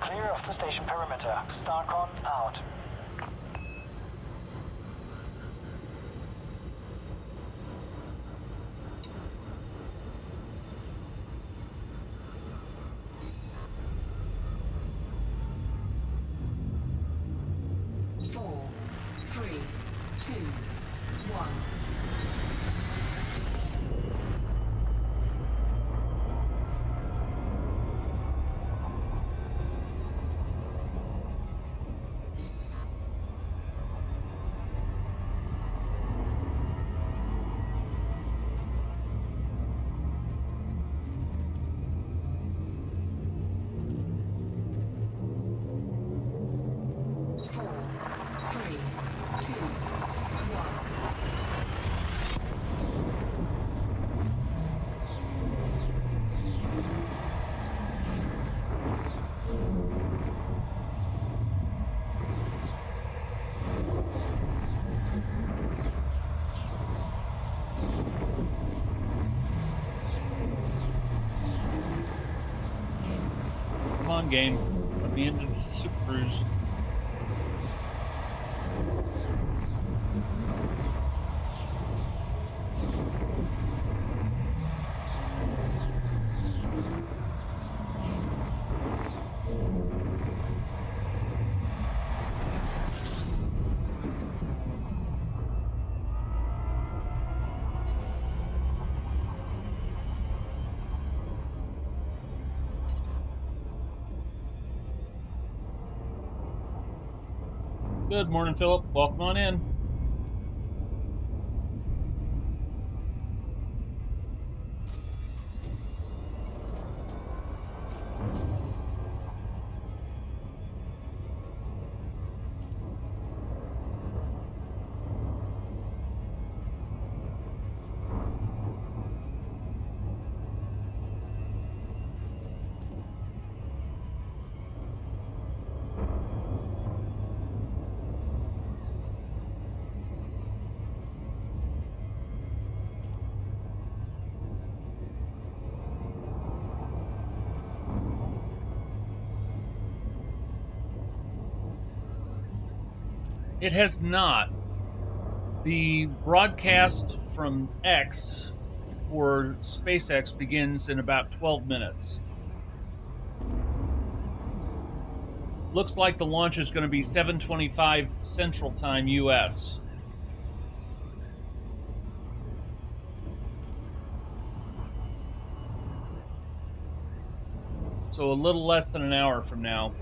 Clear of the station perimeter. Starcon out. Four, three, two, one. Four, three, two, one. Come on, game. Let me into the Super Cruise. Good morning, Philip. Welcome on in. It has not. The broadcast from X for SpaceX begins in about 12 minutes. Looks like the launch is going to be 7:25 Central Time US. So a little less than an hour from now.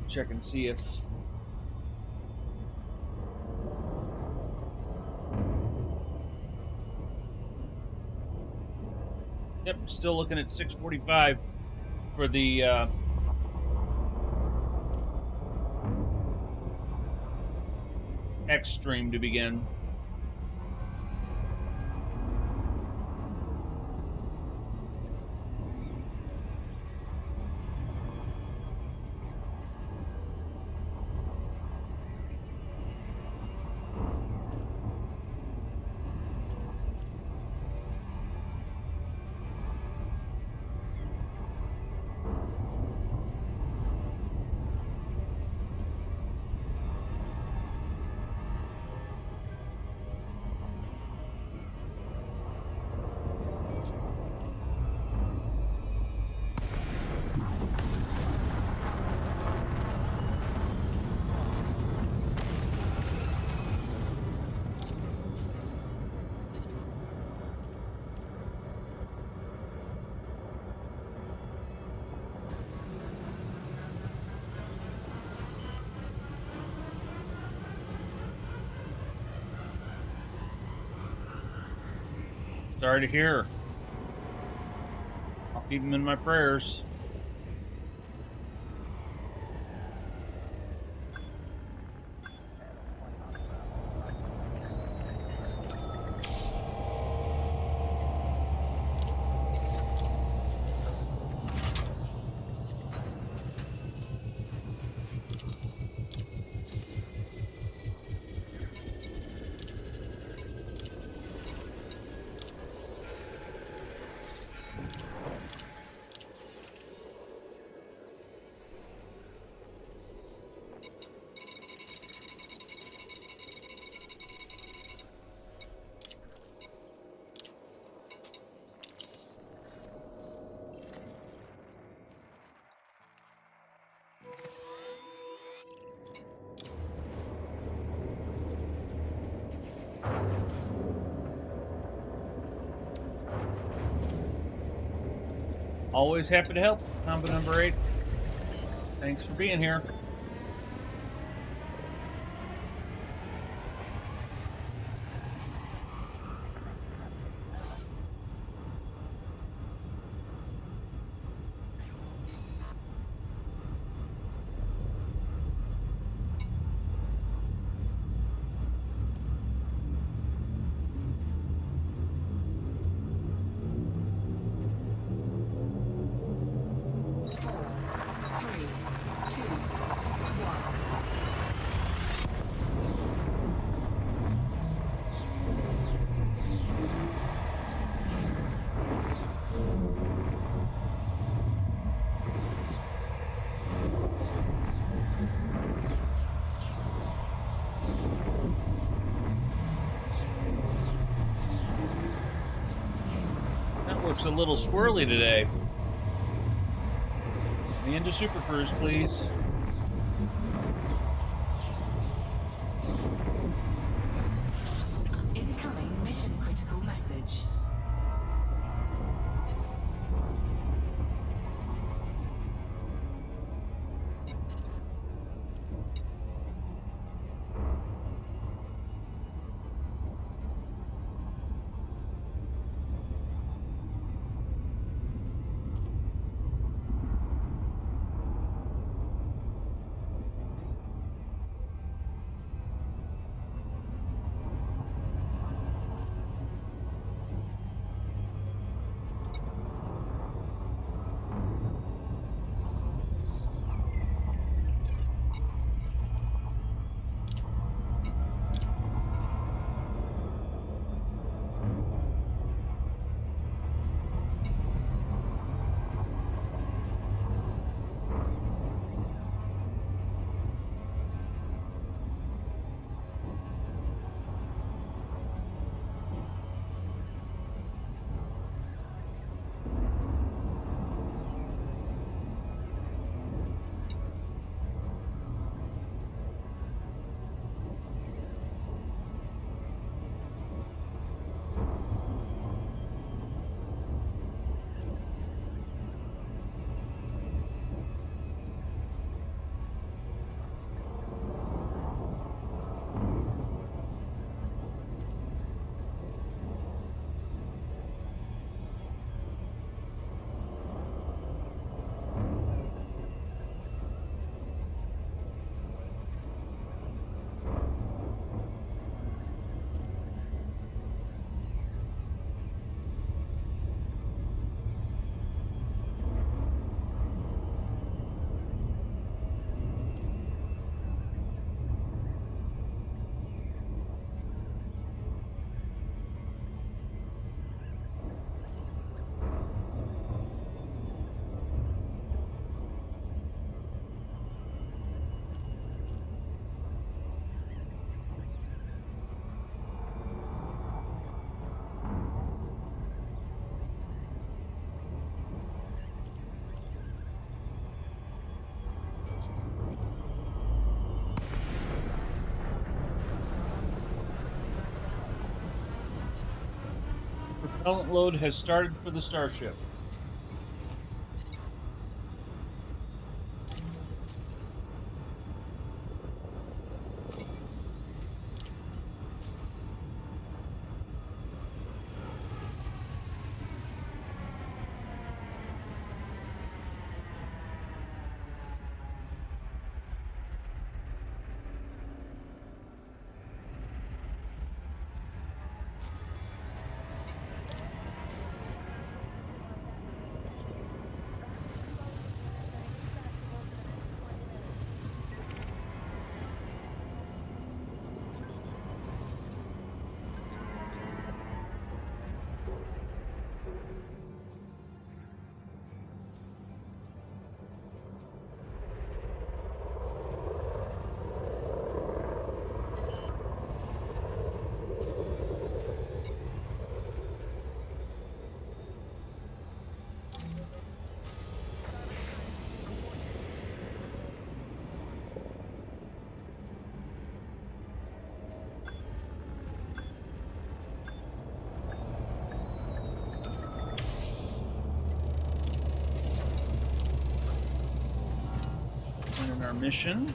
Check and see if yep, still looking at 6:45 for the X stream to begin. Sorry to hear. I'll keep them in my prayers. Always happy to help. Combo number 8. Thanks for being here. Looks a little squirrely today. Me into Super Cruise, please. Incoming mission critical message. Propellant load has started for the Starship. In our mission.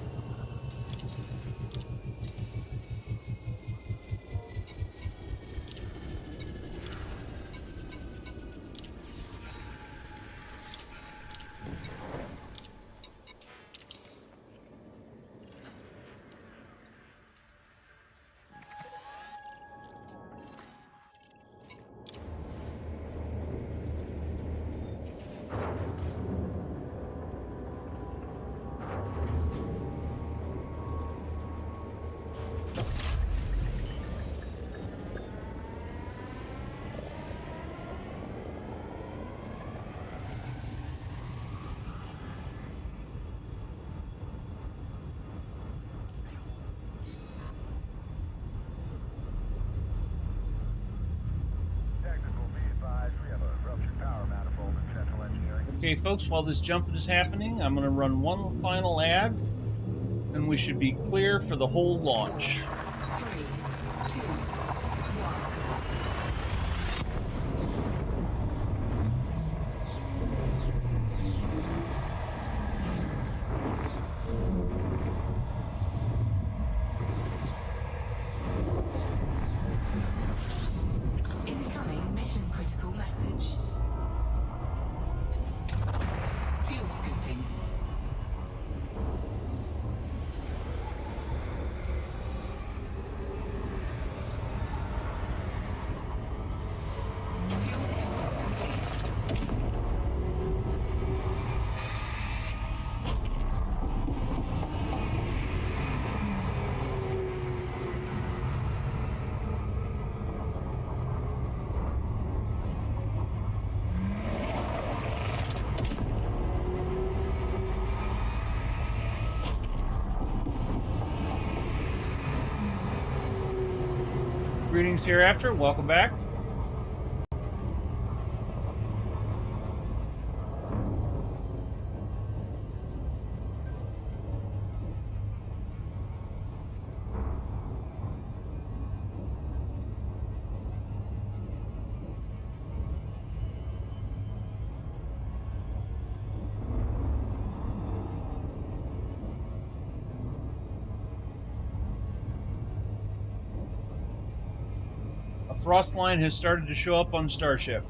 Okay, folks, while this jump is happening, I'm going to run one final ad, and we should be clear for the whole launch. 3, 2, 1. Incoming mission critical message. Fuel scooping. Fuel scooping complete. Greetings hereafter. Welcome back. A frost line has started to show up on Starship.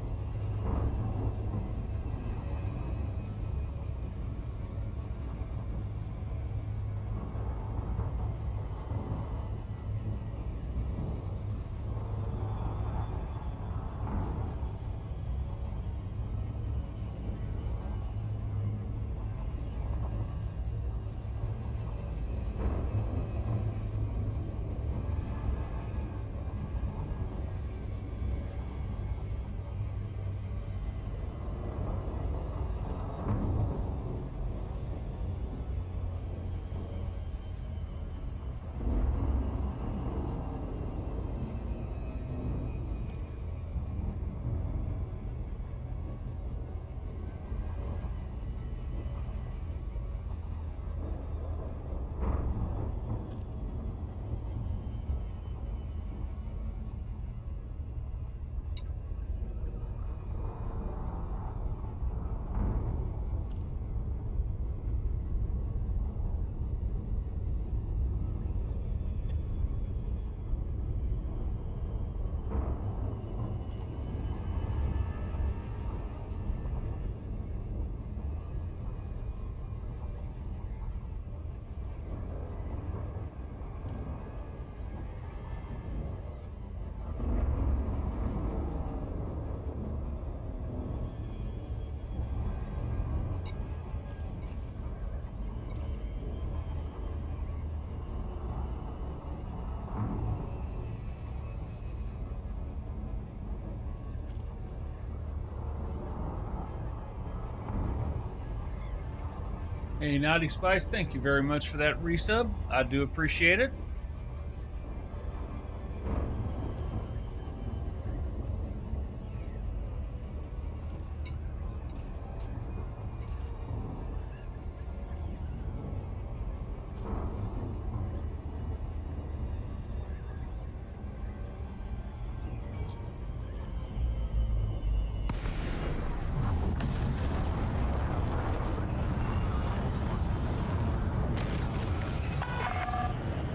Hey, Naughty Spice, thank you very much for that resub. I do appreciate it.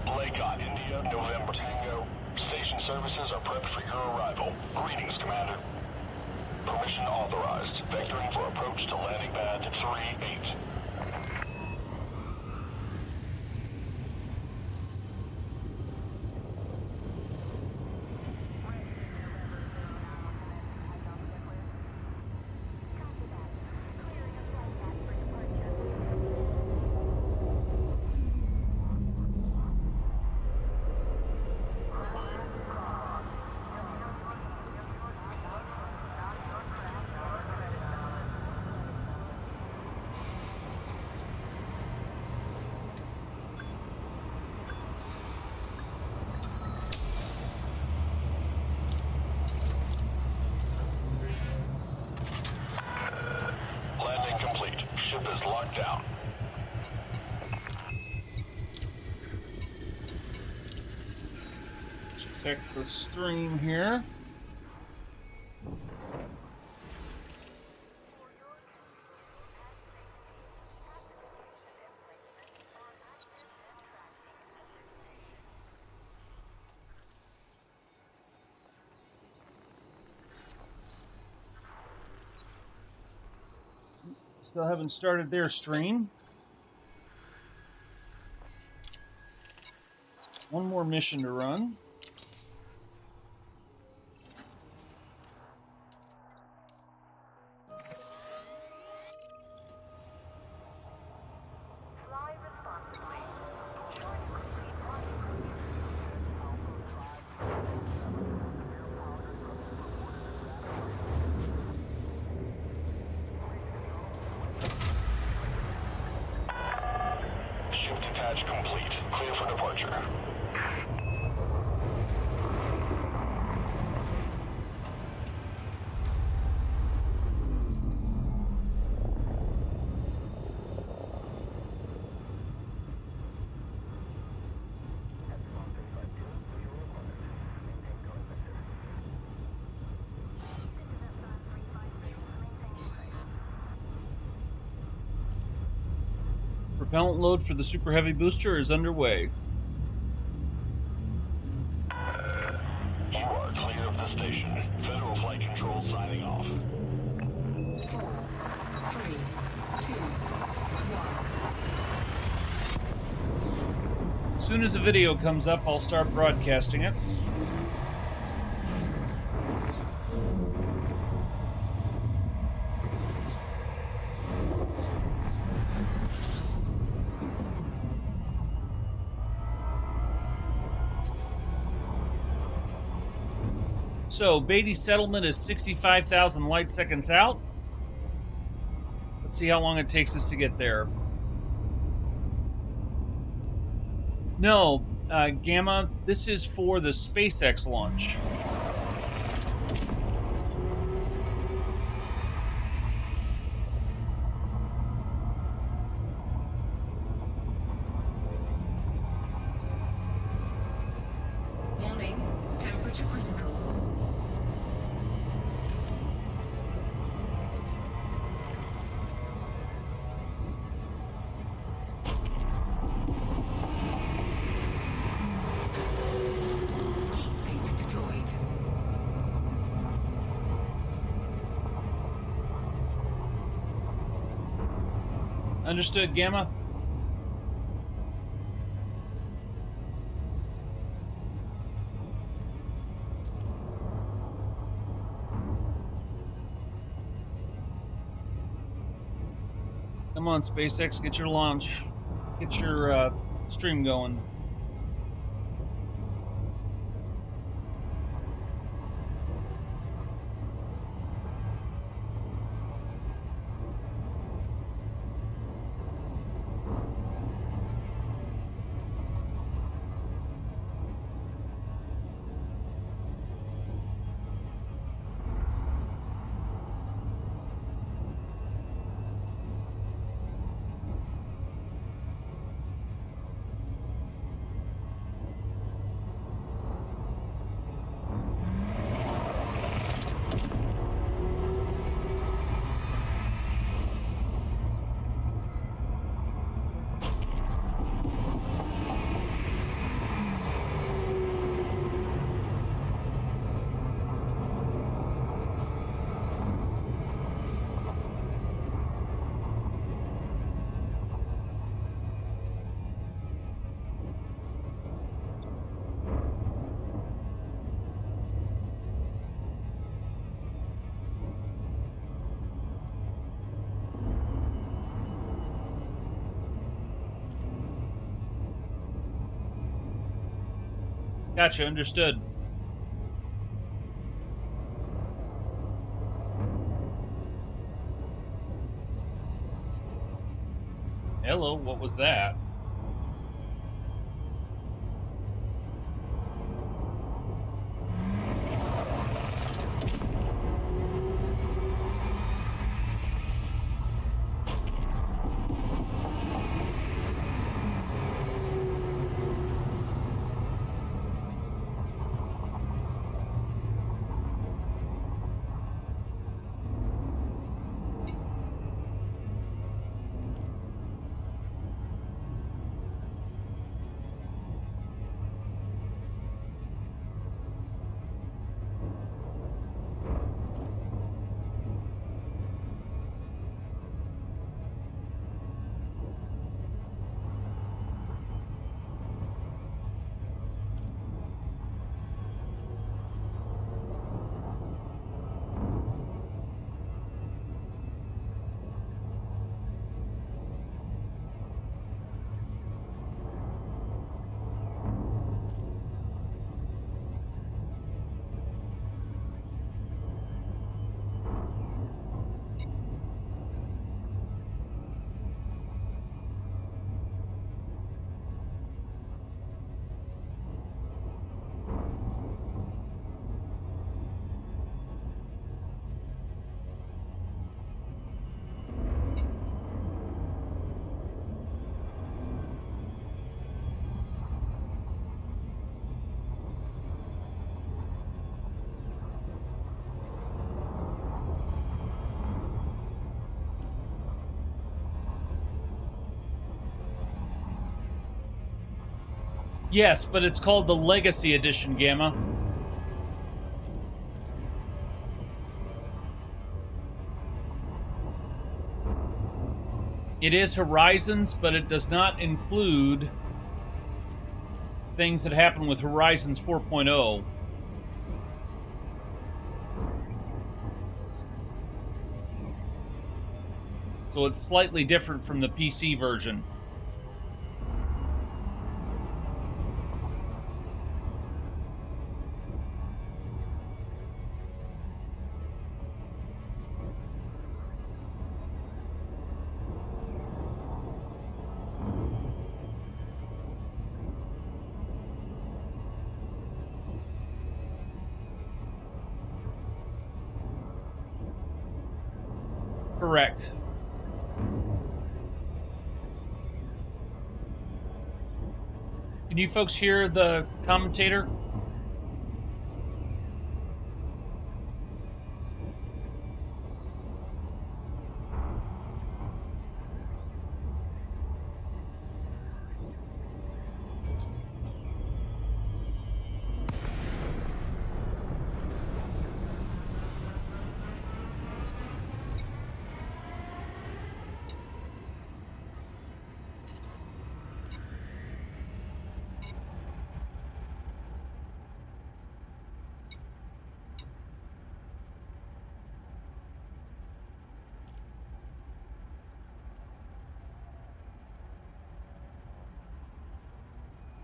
Lakot, India, November Tango. Station services are prepped for your arrival. Greetings, Commander. Permission authorized. Vectoring for approach to landing pad 3-8. Landing complete. Ship is locked down. Check the stream here. Still haven't started their stream. One more mission to run. Ship detach complete. Clear for departure. Propellant load for the Super Heavy booster is underway. You are clear of the station. Federal Flight Control signing off. 4, 3, 2, 1. As soon as the video comes up, I'll start broadcasting it. So, Beatty settlement is 65,000 light seconds out. Let's see how long it takes us to get there. No, Gamma, this is for the SpaceX launch. Warning, temperature critical. Heat sink deployed. Understood, Gamma? Come on, SpaceX, get your launch. Get your stream going. Gotcha, understood. Hello, what was that? Yes, but it's called the Legacy Edition, Gamma. It is Horizons, but it does not include things that happen with Horizons 4.0. So it's slightly different from the PC version. Correct. Can you folks hear the commentator?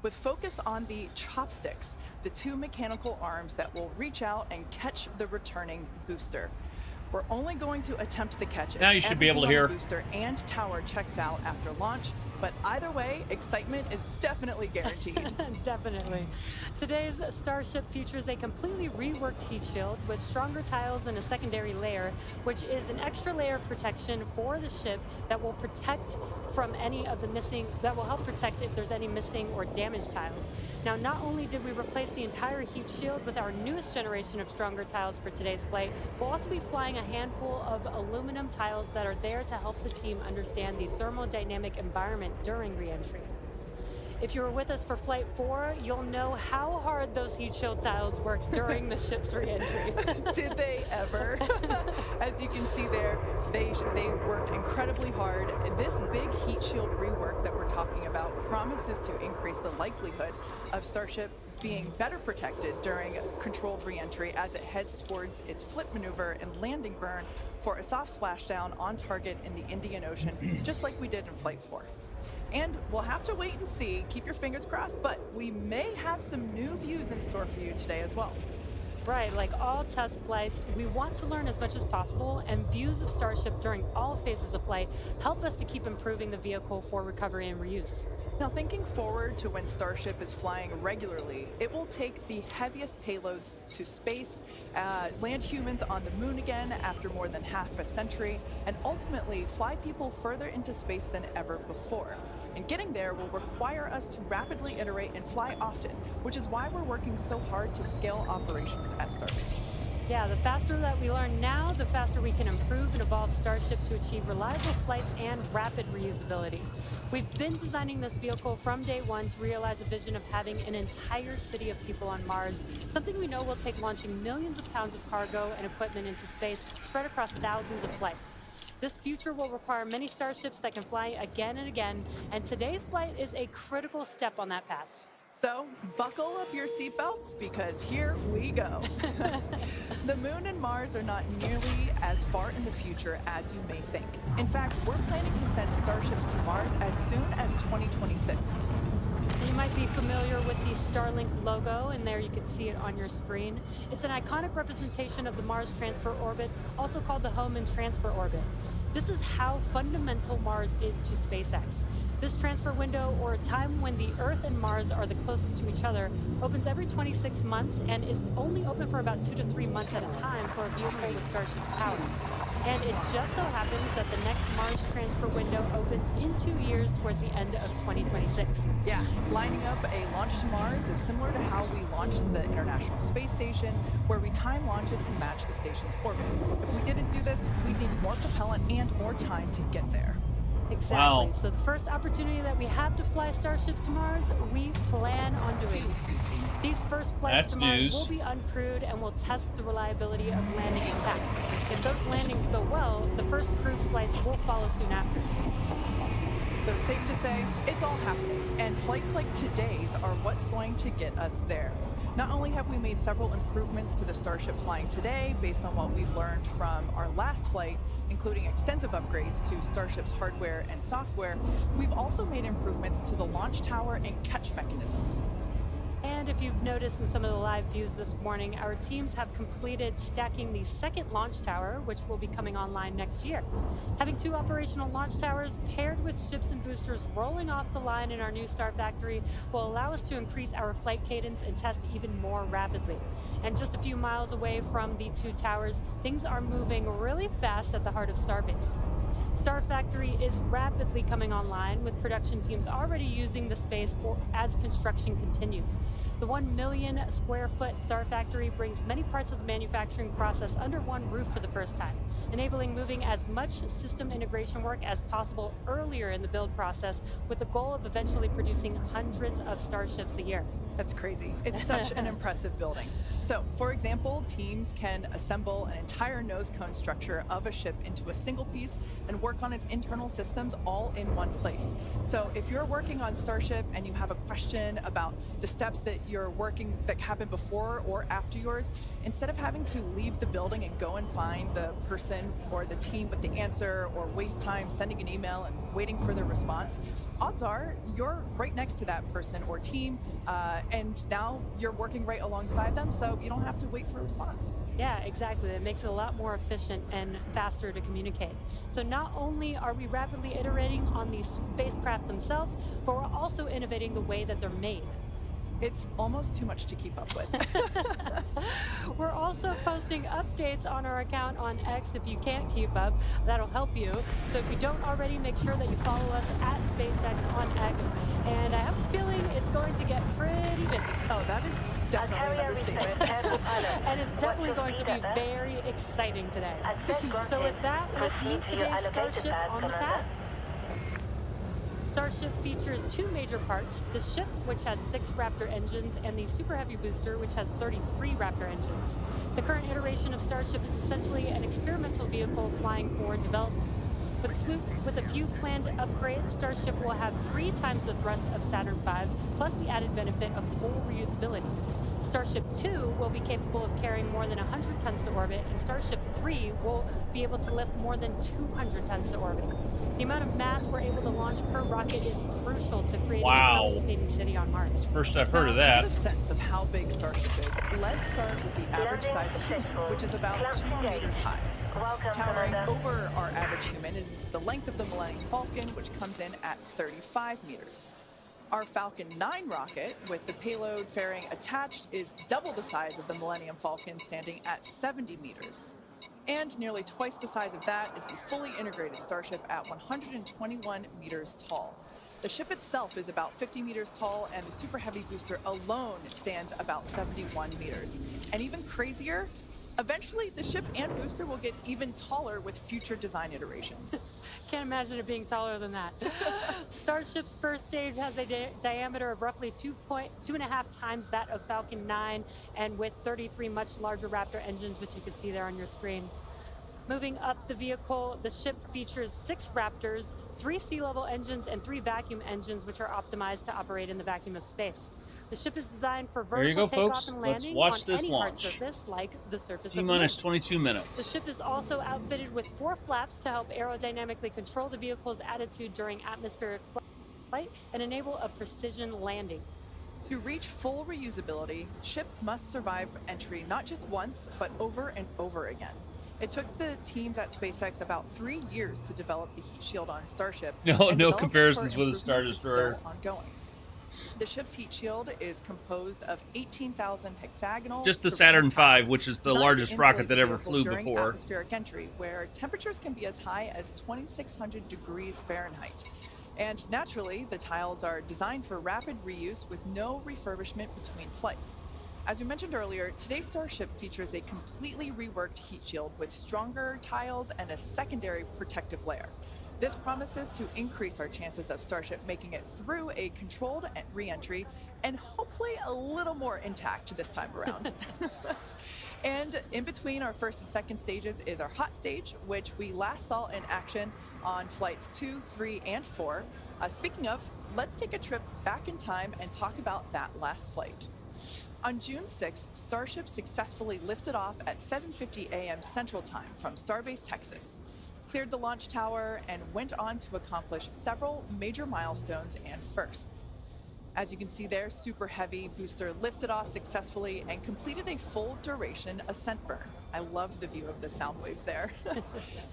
With focus on the chopsticks, the two mechanical arms that will reach out and catch the returning booster. We're only going to attempt the catch now you should be able to hear. Booster and tower checks out after launch, but either way, excitement is definitely guaranteed. Definitely. Today's Starship features a completely reworked heat shield with stronger tiles and a secondary layer, which is an extra layer of protection for the ship that will protect from any of the missing, that will help protect if there's any missing or damaged tiles. Now, not only did we replace the entire heat shield with our newest generation of stronger tiles for today's flight, we'll also be flying a handful of aluminum tiles that are there to help the team understand the thermodynamic environment during re-entry. If you were with us for Flight 4, you'll know how hard those heat shield tiles worked during the ship's re-entry. Did they ever? As you can see there, they worked incredibly hard. This big heat shield rework that we're talking about promises to increase the likelihood of Starship being better protected during controlled re-entry as it heads towards its flip maneuver and landing burn for a soft splashdown on target in the Indian Ocean, just like we did in Flight 4. And we'll have to wait and see, keep your fingers crossed, but we may have some new views in store for you today as well. Right, like all test flights, we want to learn as much as possible, and views of Starship during all phases of flight help us to keep improving the vehicle for recovery and reuse. Now, thinking forward to when Starship is flying regularly, it will take the heaviest payloads to space, land humans on the moon again after more than half a century, and ultimately fly people further into space than ever before. And getting there will require us to rapidly iterate and fly often, which is why we're working so hard to scale operations at Starbase. Yeah, the faster that we learn now, the faster we can improve and evolve Starship to achieve reliable flights and rapid reusability. We've been designing this vehicle from day one to realize a vision of having an entire city of people on Mars, something we know will take launching millions of pounds of cargo and equipment into space spread across thousands of flights. This future will require many Starships that can fly again and again, and today's flight is a critical step on that path. So, buckle up your seatbelts because here we go. The moon and Mars are not nearly as far in the future as you may think. In fact, we're planning to send Starships to Mars as soon as 2026. You might be familiar with the Starlink logo, and there you can see it on your screen. It's an iconic representation of the Mars Transfer Orbit, also called the Home and Transfer Orbit. This is how fundamental Mars is to SpaceX. This transfer window, or time when the Earth and Mars are the closest to each other, opens every 26 months and is only open for about 2 to 3 months at a time for a vehicle with Starship's power. And it just so happens that the next Mars transfer window opens in 2 years towards the end of 2026. Yeah, lining up a launch to Mars is similar to how we launched the International Space Station, where we time launches to match the station's orbit. If we didn't do this, we'd need more propellant and more time to get there. Exactly. Wow. So the first opportunity that we have to fly Starships to Mars, we plan on doing. These first flights That's to Mars news. will be uncrewed and will test the reliability of landing and tack. If those landings go well, the first crewed flights will follow soon after. So it's safe to say it's all happening, and flights like today's are what's going to get us there. Not only have we made several improvements to the Starship flying today based on what we've learned from our last flight, including extensive upgrades to Starship's hardware and software, we've also made improvements to the launch tower and catch mechanisms. And if you've noticed in some of the live views this morning, our teams have completed stacking the second launch tower, which will be coming online next year. Having 2 operational launch towers paired with ships and boosters rolling off the line in our new Star Factory will allow us to increase our flight cadence and test even more rapidly. And just a few miles away from the 2 towers, things are moving really fast at the heart of Starbase. Star Factory is rapidly coming online, with production teams already using the space as construction continues. The 1 million square foot Star Factory brings many parts of the manufacturing process under one roof for the first time, enabling moving as much system integration work as possible earlier in the build process, with the goal of eventually producing hundreds of Starships a year. That's crazy. It's such an impressive building. So, for example, teams can assemble an entire nose cone structure of a ship into a single piece and work on its internal systems all in one place. So, if you're working on Starship and you have a question about the steps that you're working that happen before or after yours, instead of having to leave the building and go and find the person or the team with the answer, or waste time sending an email and waiting for their response, odds are you're right next to that person or team, and now you're working right alongside them, so you don't have to wait for a response. Yeah, exactly. It makes it a lot more efficient and faster to communicate. So not only are we rapidly iterating on these spacecraft themselves, but we're also innovating the way that they're made. It's almost too much to keep up with. We're also posting updates on our account on X. If you can't keep up, that'll help you. So if you don't already, make sure that you follow us at SpaceX on X. And I have a feeling it's going to get pretty busy. Oh, that is definitely an understatement. And it's definitely going to be very exciting today. So with that, let's meet today's Starship on the pad. Starship features 2 major parts: the ship, which has 6 Raptor engines, and the Super Heavy booster, which has 33 Raptor engines. The current iteration of Starship is essentially an experimental vehicle flying for development. With a few planned upgrades, Starship will have 3 times the thrust of Saturn V, plus the added benefit of full reusability. Starship 2 will be capable of carrying more than 100 tons to orbit, and Starship 3 will be able to lift more than 200 tons to orbit. The amount of mass we're able to launch per rocket is crucial to creating a self-sustaining city on Mars. First I've heard of To that. get a sense of how big Starship is, let's start with the average size of human, which is about 2 meters high. Towering over our average human is the length of the Millennium Falcon, which comes in at 35 meters. Our Falcon 9 rocket, with the payload fairing attached, is double the size of the Millennium Falcon, standing at 70 meters. And nearly twice the size of that is the fully integrated Starship at 121 meters tall. The ship itself is about 50 meters tall, and the Super Heavy booster alone stands about 71 meters. And even crazier, eventually the ship and booster will get even taller with future design iterations. Can't imagine it being taller than that. Starship's first stage has a diameter of roughly 2.5 times that of Falcon 9, and with 33 much larger Raptor engines, which you can see there on your screen. Moving up the vehicle, the ship features 6 Raptors, 3 sea-level engines, and 3 vacuum engines, which are optimized to operate in the vacuum of space. The ship is designed for vertical takeoff and landing on any hard surface, like the surface of the Moon. T-minus 22 minutes. The ship is also outfitted with 4 flaps to help aerodynamically control the vehicle's attitude during atmospheric flight and enable a precision landing. To reach full reusability, ship must survive entry not just once, but over and over again. It took the teams at SpaceX about 3 years to develop the heat shield on Starship. No comparisons with a Star Destroyer. Ongoing. The ship's heat shield is composed of 18,000 hexagonal. Just the Saturn V, which is the largest rocket that ever flew during before. Atmospheric entry, where temperatures can be as high as 2,600 degrees Fahrenheit. And naturally, the tiles are designed for rapid reuse with no refurbishment between flights. As we mentioned earlier, today's Starship features a completely reworked heat shield with stronger tiles and a secondary protective layer. This promises to increase our chances of Starship making it through a controlled re-entry, and hopefully a little more intact this time around. And in between our first and second stages is our hot stage, which we last saw in action on flights 2, 3, and 4. Speaking of, let's take a trip back in time and talk about that last flight. On June 6th, Starship successfully lifted off at 7:50 a.m. Central Time from Starbase, Texas, cleared the launch tower, and went on to accomplish several major milestones and firsts. As you can see there, Super Heavy booster lifted off successfully and completed a full duration ascent burn. I love the view of the sound waves there.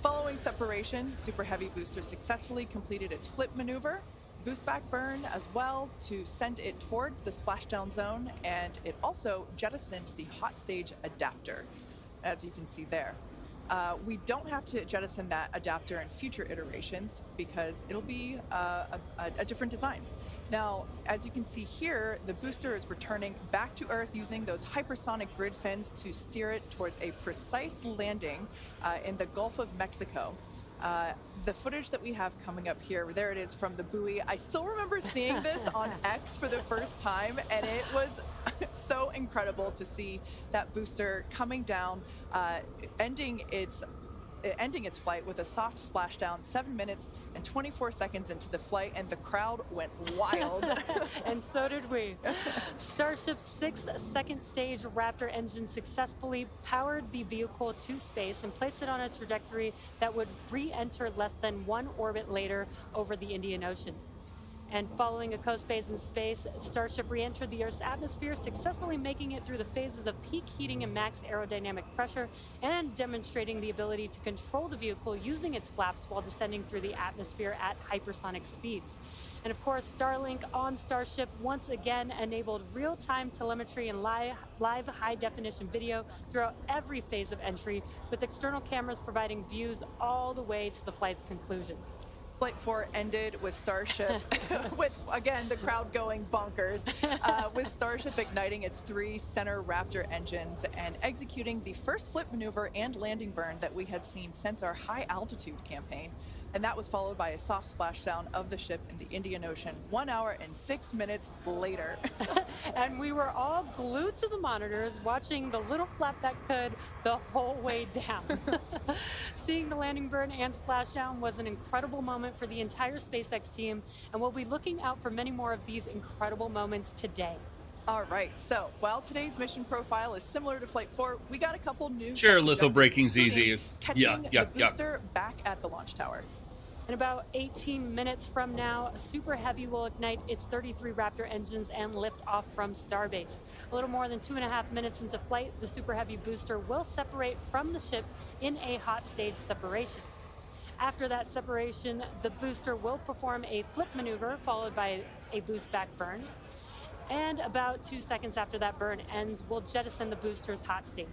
Following separation, Super Heavy booster successfully completed its flip maneuver, boost back burn as well to send it toward the splashdown zone, and it also jettisoned the hot stage adapter, as you can see there. We don't have to jettison that adapter in future iterations because it'll be a different design. Now, as you can see here, the booster is returning back to Earth using those hypersonic grid fins to steer it towards a precise landing in the Gulf of Mexico. The footage that we have coming up here, there it is from the buoy. I still remember seeing this on X for the first time, and it was so incredible to see that booster coming down, ending its flight with a soft splashdown 7 minutes and 24 seconds into the flight, and the crowd went wild. And so did we. Starship's 6 second stage Raptor engine successfully powered the vehicle to space and placed it on a trajectory that would re-enter less than 1 orbit later over the Indian Ocean. And following a coast phase in space, Starship re-entered the Earth's atmosphere, successfully making it through the phases of peak heating and max aerodynamic pressure, and demonstrating the ability to control the vehicle using its flaps while descending through the atmosphere at hypersonic speeds. And of course, Starlink on Starship once again enabled real-time telemetry and live high-definition video throughout every phase of entry, with external cameras providing views all the way to the flight's conclusion. Flight 4 ended with Starship, with, again, the crowd going bonkers, with Starship igniting its 3 center Raptor engines and executing the first flip maneuver and landing burn that we had seen since our high altitude campaign. And that was followed by a soft splashdown of the ship in the Indian Ocean 1 hour and 6 minutes later. And we were all glued to the monitors watching the little flap that could the whole way down. Seeing the landing burn and splashdown was an incredible moment for the entire SpaceX team, and we'll be looking out for many more of these incredible moments today. All right, so while today's mission profile is similar to Flight 4, we got a couple new Sure, test litho objectives, breaking's including easy. catching Yeah. the booster back at the launch tower. In about 18 minutes from now, Super Heavy will ignite its 33 Raptor engines and lift off from Starbase. A little more than 2.5 minutes into flight, the Super Heavy booster will separate from the ship in a hot stage separation. After that separation, the booster will perform a flip maneuver followed by a boost back burn. And about 2 seconds after that burn ends, we'll jettison the booster's hot stage.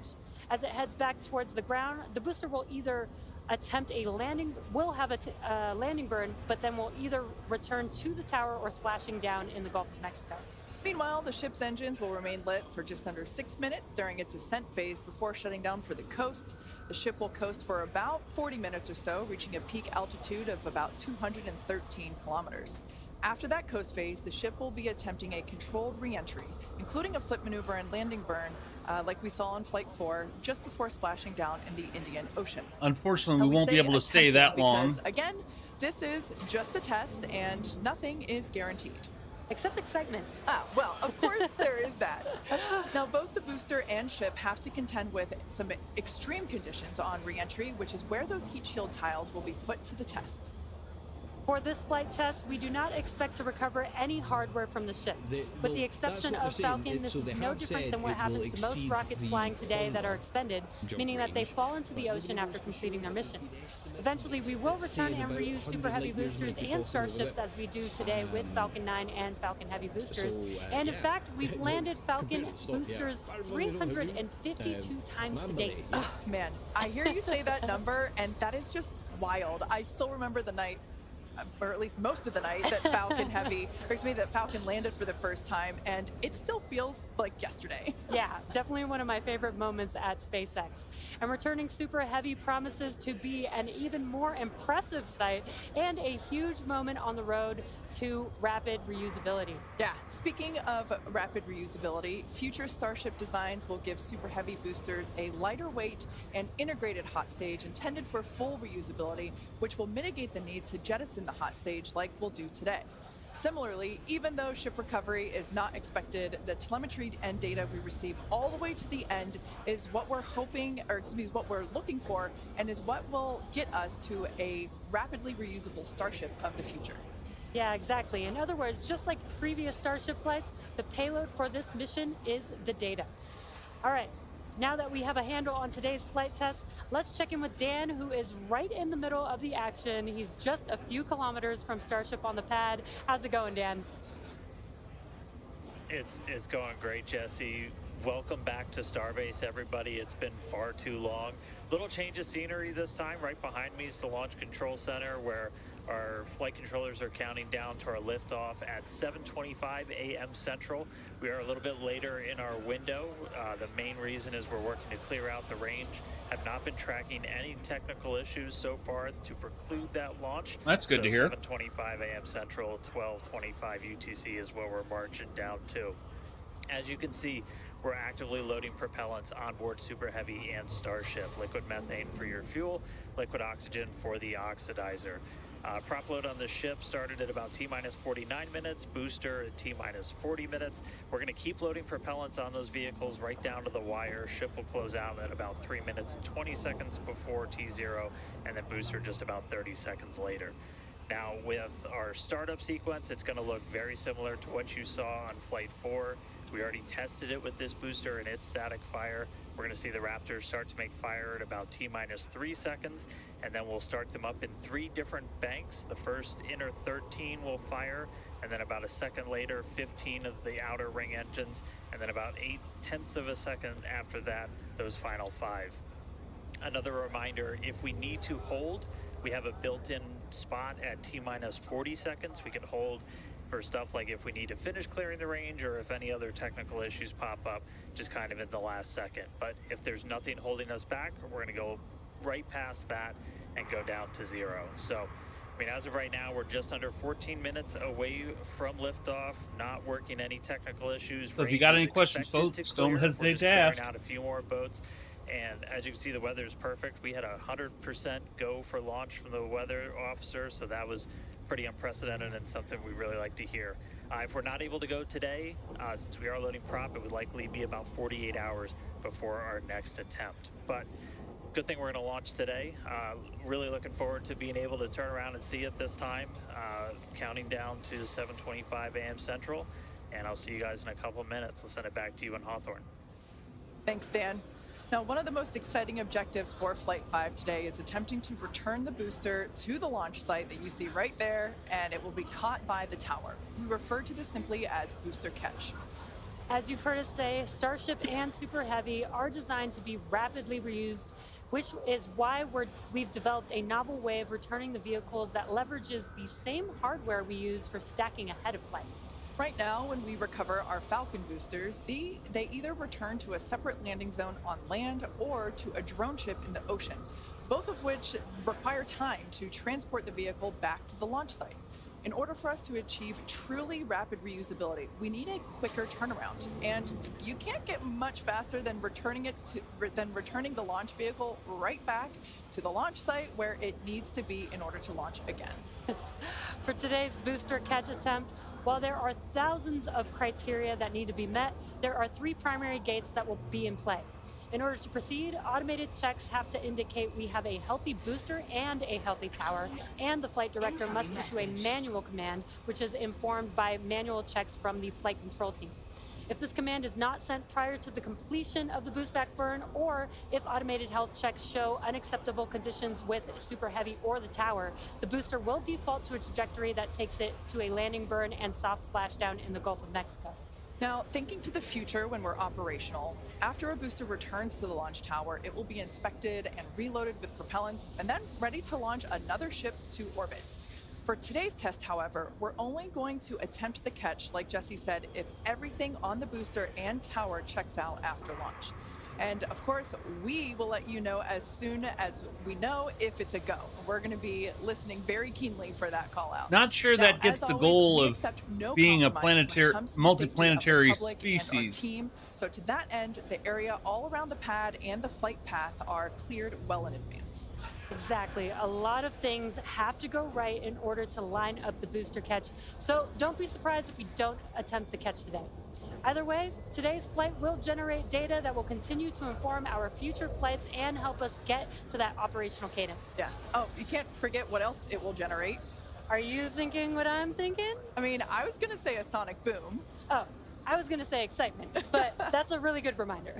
As it heads back towards the ground, the booster will either attempt a landing, will have a landing burn, but then will either return to the tower or splashing down in the Gulf of Mexico. Meanwhile, the ship's engines will remain lit for just under 6 minutes during its ascent phase before shutting down for the coast. The ship will coast for about 40 minutes or so, reaching a peak altitude of about 213 kilometers. After that coast phase, the ship will be attempting a controlled re-entry, including a flip maneuver and landing burn, like we saw on Flight 4, just before splashing down in the Indian Ocean. Unfortunately, we won't be able to stay that long. Because, again, this is just a test and nothing is guaranteed. Except excitement. Well, of course there is that. Now, both the booster and ship have to contend with some extreme conditions on re-entry, which is where those heat shield tiles will be put to the test. For this flight test, we do not expect to recover any hardware from the ship. With the exception of Falcon, this is no different than what happens to most rockets flying today that are expended, meaning that they fall into the ocean after completing their mission. Eventually, we will return and reuse Super Heavy boosters and Starships as we do today with Falcon 9 and Falcon Heavy boosters. And in fact, we've landed Falcon boosters 352 times to date. Oh, man, I hear you say that number, and that is just wild. I still remember the night, or at least most of the night, that that Falcon landed for the first time, and it still feels like yesterday. Yeah, definitely one of my favorite moments at SpaceX. And returning Super Heavy promises to be an even more impressive sight and a huge moment on the road to rapid reusability. Yeah, speaking of rapid reusability, future Starship designs will give Super Heavy boosters a lighter weight and integrated hot stage intended for full reusability, which will mitigate the need to jettison the hot stage like we'll do today. Similarly, even though ship recovery is not expected, the telemetry and data we receive all the way to the end is what we're what we're looking for, and is what will get us to a rapidly reusable Starship of the future. Yeah, exactly. In other words, just like previous Starship flights, the payload for this mission is the data. All right. Now that we have a handle on today's flight test, let's check in with Dan, who is right in the middle of the action. He's just a few kilometers from Starship on the pad. How's it going, Dan? It's going great, Jesse. Welcome back to Starbase, everybody. It's been far too long. Little change of scenery this time. Right behind me is the Launch Control Center, where our flight controllers are counting down to our liftoff at 7:25 a.m. Central. We are a little bit later in our window. The main reason is we're working to clear out the range. Have not been tracking any technical issues so far to preclude that launch. That's good to hear. 7:25 a.m. Central, 12:25 UTC is where we're marching down to. As you can see, we're actively loading propellants on board Super Heavy and Starship. Liquid methane for your fuel, liquid oxygen for the oxidizer. Prop load on the ship started at about T-minus 49 minutes, booster at T-minus 40 minutes. We're going to keep loading propellants on those vehicles right down to the wire. Ship will close out at about 3 minutes and 20 seconds before T0, and then booster just about 30 seconds later. Now, with our startup sequence, it's going to look very similar to what you saw on Flight 4. We already tested it with this booster and its static fire. We're going to see the Raptors start to make fire at about T-minus 3 seconds, and then we'll start them up in 3 different banks. The first inner 13 will fire, and then about a second later, 15 of the outer ring engines, and then about 0.8 of a second after that, those final 5. Another reminder, if we need to hold, we have a built-in spot at T-minus 40 seconds. We can hold for stuff like if we need to finish clearing the range or if any other technical issues pop up, just kind of in the last second. But if there's nothing holding us back, we're going to go right past that and go down to 0. So, I mean, as of right now, we're just under 14 minutes away from liftoff, not working any technical issues. So if you got Range any is questions, expected folks, to don't clear. hesitate We're just to clearing ask. out a few more boats. And as you can see, the weather is perfect. We had a 100% go for launch from the weather officer, so that was pretty unprecedented and something we really like to hear. If we're not able to go today, since we are loading prop, it would likely be about 48 hours before our next attempt. But good thing we're going to launch today. Really looking forward to being able to turn around and see it this time. Counting down to 7:25 a.m. Central, and I'll see you guys in a couple minutes. I'll send it back to you in Hawthorne. Thanks, Dan. Now, one of the most exciting objectives for Flight 5 today is attempting to return the booster to the launch site that you see right there, and it will be caught by the tower. We refer to this simply as booster catch. As you've heard us say, Starship and Super Heavy are designed to be rapidly reused, which is why we've developed a novel way of returning the vehicles that leverages the same hardware we use for stacking ahead of flight. Right now, when we recover our Falcon boosters, they either return to a separate landing zone on land or to a drone ship in the ocean, both of which require time to transport the vehicle back to the launch site. In order for us to achieve truly rapid reusability, we need a quicker turnaround, and you can't get much faster than returning the launch vehicle right back to the launch site where it needs to be in order to launch again. For today's booster catch attempt, while there are thousands of criteria that need to be met, there are 3 primary gates that will be in play. In order to proceed, automated checks have to indicate we have a healthy booster and a healthy tower, and the flight director must issue a manual command, which is informed by manual checks from the flight control team. If this command is not sent prior to the completion of the boost back burn, or if automated health checks show unacceptable conditions with Super Heavy or the tower, the booster will default to a trajectory that takes it to a landing burn and soft splashdown in the Gulf of Mexico. Now, thinking to the future when we're operational, after a booster returns to the launch tower, it will be inspected and reloaded with propellants, and then ready to launch another ship to orbit. For today's test, however, we're only going to attempt the catch, like Jesse said, if everything on the booster and tower checks out after launch. And of course, we will let you know as soon as we know if it's a go. We're going to be listening very keenly for that call out. Not sure that gets the goal of being a multiplanetary species. Team. So to that end, the area all around the pad and the flight path are cleared well in advance. Exactly. A lot of things have to go right in order to line up the booster catch. So don't be surprised if we don't attempt the catch today. Either way, today's flight will generate data that will continue to inform our future flights and help us get to that operational cadence. Yeah. Oh, you can't forget what else it will generate. Are you thinking what I'm thinking? I mean, I was going to say a sonic boom. Oh, I was going to say excitement, but that's a really good reminder.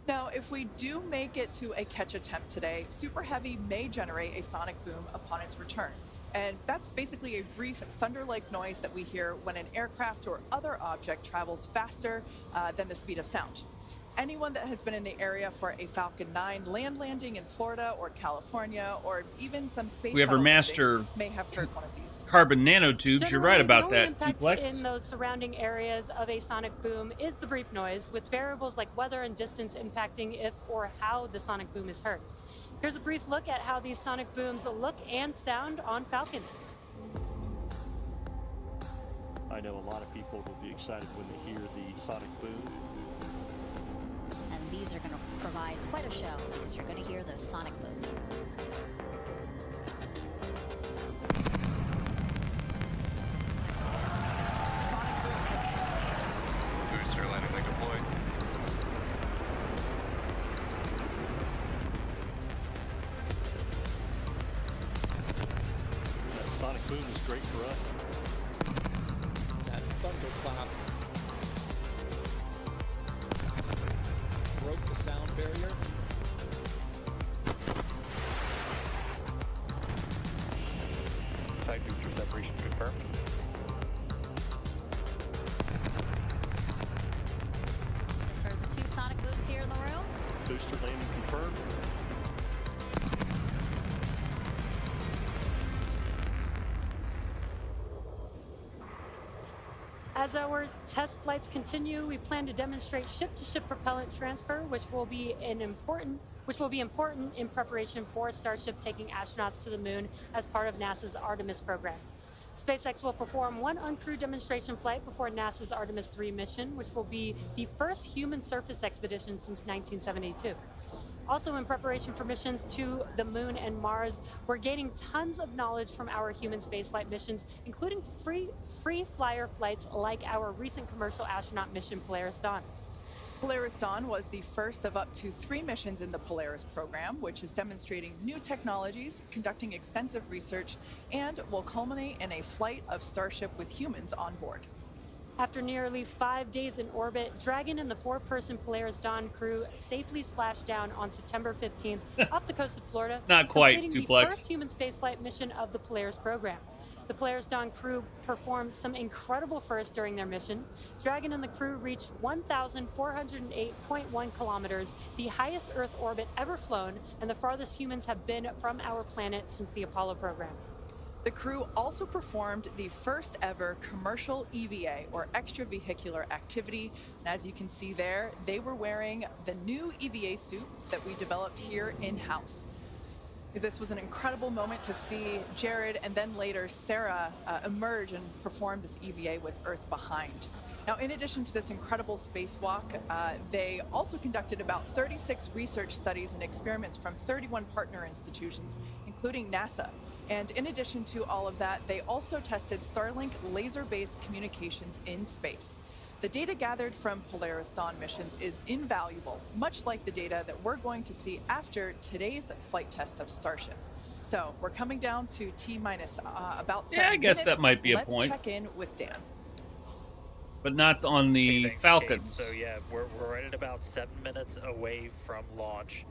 Now, if we do make it to a catch attempt today, Super Heavy may generate a sonic boom upon its return. And that's basically a brief thunder-like noise that we hear when an aircraft or other object travels faster than the speed of sound. Anyone that has been in the area for a Falcon 9 land landing in Florida or California, or even some space we have our master may have heard one of these. Carbon nanotubes. You're right about that. The only impact in those surrounding areas of a sonic boom is the brief noise, with variables like weather and distance impacting if or how the sonic boom is heard. Here's a brief look at how these sonic booms look and sound on Falcon. I know a lot of people will be excited when they hear the sonic boom. And these are going to provide quite a show because you're going to hear those sonic booms. Booster landing leg deployed. That sonic boom is great for us. That thunderclap broke the sound barrier. Side booster separation confirmed. Just heard the 2 sonic booms here in the room. Booster landing confirmed. As our test flights continue, we plan to demonstrate ship-to-ship propellant transfer, which will be important in preparation for Starship taking astronauts to the moon as part of NASA's Artemis program. SpaceX will perform one uncrewed demonstration flight before NASA's Artemis 3 mission, which will be the first human surface expedition since 1972. Also, in preparation for missions to the moon and Mars, we're gaining tons of knowledge from our human spaceflight missions, including free flyer flights like our recent commercial astronaut mission Polaris Dawn. Polaris Dawn was the first of up to 3 missions in the Polaris program, which is demonstrating new technologies, conducting extensive research, and will culminate in a flight of Starship with humans on board. After nearly 5 days in orbit, Dragon and the 4-person Polaris Dawn crew safely splashed down on September 15th off the coast of Florida, Not quite, completing Duplex. the first human spaceflight mission of the Polaris program. The Polaris Dawn crew performed some incredible firsts during their mission. Dragon and the crew reached 1,408.1 kilometers, the highest Earth orbit ever flown, and the farthest humans have been from our planet since the Apollo program. The crew also performed the first ever commercial EVA, or extravehicular activity. And as you can see there, they were wearing the new EVA suits that we developed here in-house. This was an incredible moment to see Jared and then later Sarah emerge and perform this EVA with Earth behind. Now, in addition to this incredible spacewalk, they also conducted about 36 research studies and experiments from 31 partner institutions, including NASA. And in addition to all of that, they also tested Starlink laser-based communications in space. The data gathered from Polaris Dawn missions is invaluable, much like the data that we're going to see after today's flight test of Starship. So we're coming down to T-minus about 7 Yeah, I guess minutes. that might be a Let's point. check in with Dan. But not on the Thanks, Falcons. Kate. So yeah, we're right at about 7 minutes away from launch.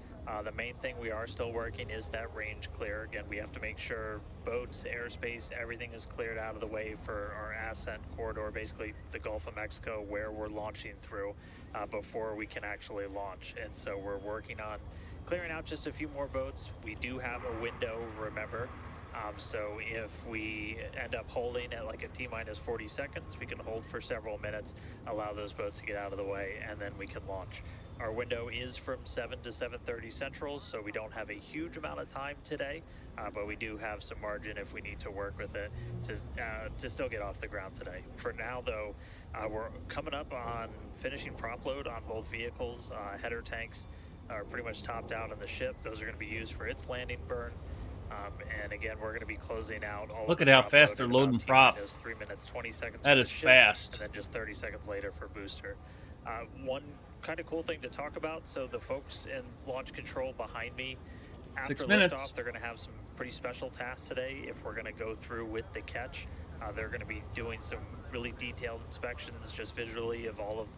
The main thing we are still working is that range clear. Again, we have to make sure boats, airspace, everything is cleared out of the way for our ascent corridor, basically the Gulf of Mexico, where we're launching through before we can actually launch. And so we're working on clearing out just a few more boats. We do have a window, remember. So if we end up holding at like a T-minus 40 seconds, we can hold for several minutes, allow those boats to get out of the way, and then we can launch. Our window is from 7 to 7:30 Central, so we don't have a huge amount of time today, but we do have some margin if we need to work with it to still get off the ground today. For now, though, we're coming up on finishing prop load on both vehicles. Header tanks are pretty much topped out on the ship. Those are going to be used for its landing burn. And again, we're going to be closing out all Look of at the how prop fast load they're at loading about prop. T-minus 3 minutes 20 seconds. That for is the ship, fast. And then just 30 seconds later for booster. One kind of cool thing to talk about, so the folks in launch control behind me, after 6 minutes. liftoff, they're going to have some pretty special tasks today. If we're going to go through with the catch, they're going to be doing some really detailed inspections just visually of all of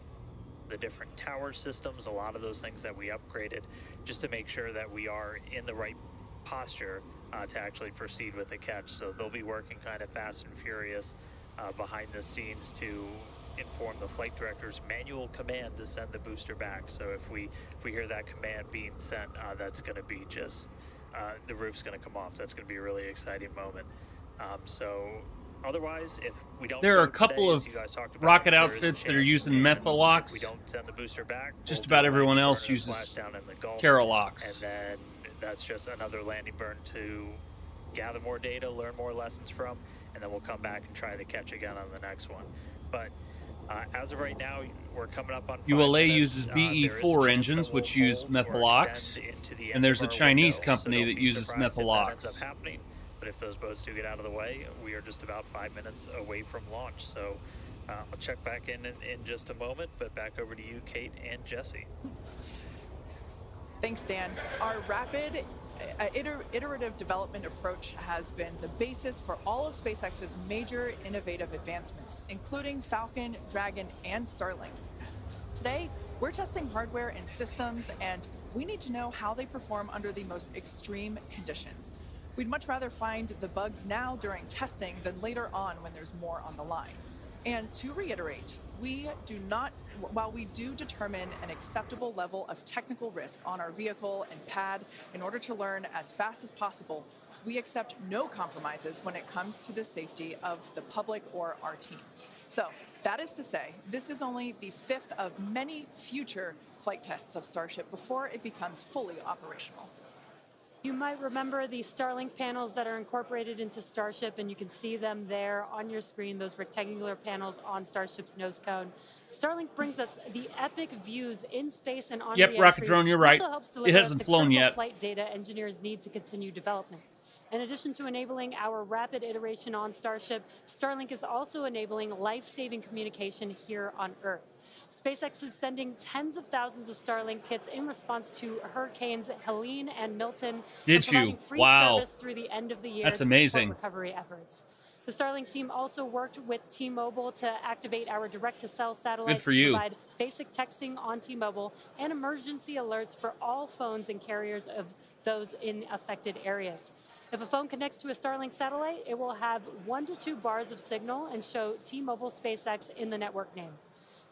the different tower systems, a lot of those things that we upgraded, just to make sure that we are in the right posture to actually proceed with the catch. So they'll be working kind of fast and furious behind the scenes to inform the flight director's manual command to send the booster back. So if we hear that command being sent, that's going to be just the roof's going to come off. That's going to be a really exciting moment. So otherwise, if we don't, There are a go couple today, of as you guys talked about, rocket there is a outfits that are chance, using and Methalox. if we don't send the booster back, Just we'll about do a everyone landing else burn and uses splash down in the Gulf, Carolox. and then that's just another landing burn to gather more data, learn more lessons from, and then we'll come back and try the catch again on the next one. But as of right now, we're coming up on 5 ULA minutes. uses There is a BE4 chance engines, that we'll which use hold or Methalox, extend into the and end there's of a our Chinese window, company so don't that be uses surprised if that ends up Methalox. happening. But if those boats do get out of the way, we are just about 5 minutes away from launch. So I'll check back in just a moment, but back over to you, Kate and Jesse. Thanks, Dan. Our rapid iterative development approach has been the basis for all of SpaceX's major innovative advancements, including Falcon, Dragon, and Starlink. Today, we're testing hardware and systems, and we need to know how they perform under the most extreme conditions. We'd much rather find the bugs now during testing than later on when there's more on the line. And to reiterate, while we do determine an acceptable level of technical risk on our vehicle and pad in order to learn as fast as possible, we accept no compromises when it comes to the safety of the public or our team. So That is to say, this is only the 5th of many future flight tests of Starship before it becomes fully operational. You might remember the Starlink panels that are incorporated into Starship, and you can see them there on your screen, those rectangular panels on Starship's nose cone. Starlink brings us the epic views in space and on Yep, re-entry. Rocket Drone, you're right. Also helps It deliver us hasn't the flown critical yet. flight data engineers need to continue development. In addition to enabling our rapid iteration on Starship, Starlink is also enabling life-saving communication here on Earth. SpaceX is sending tens of thousands of Starlink kits in response to Hurricanes Helene and Milton, and providing free Wow. service through the end of the year That's to amazing. support recovery efforts. The Starlink team also worked with T-Mobile to activate our direct-to-cell satellites for to you. provide basic texting on T-Mobile and emergency alerts for all phones and carriers of those in affected areas. If a phone connects to a Starlink satellite, it will have 1 to 2 bars of signal and show T-Mobile SpaceX in the network name.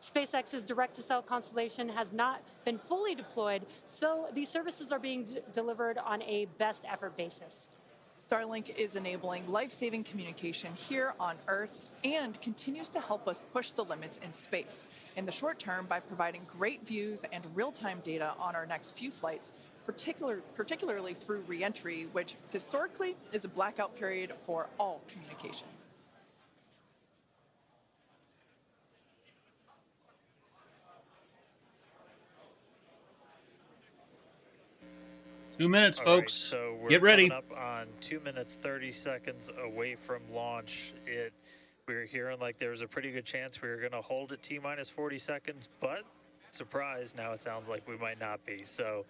SpaceX's direct-to-cell constellation has not been fully deployed, so these services are being delivered on a best effort basis. Starlink is enabling life-saving communication here on Earth and continues to help us push the limits in space. In the short term, by providing great views and real-time data on our next few flights, particularly through re-entry, which historically is a blackout period for all communications. Two minutes, All folks. Right, so we're Get ready. coming up on 2 minutes, 30 seconds away from launch. We were hearing like there was a pretty good chance we were going to hold at T-minus 40 seconds, but surprise, now it sounds like we might not be. So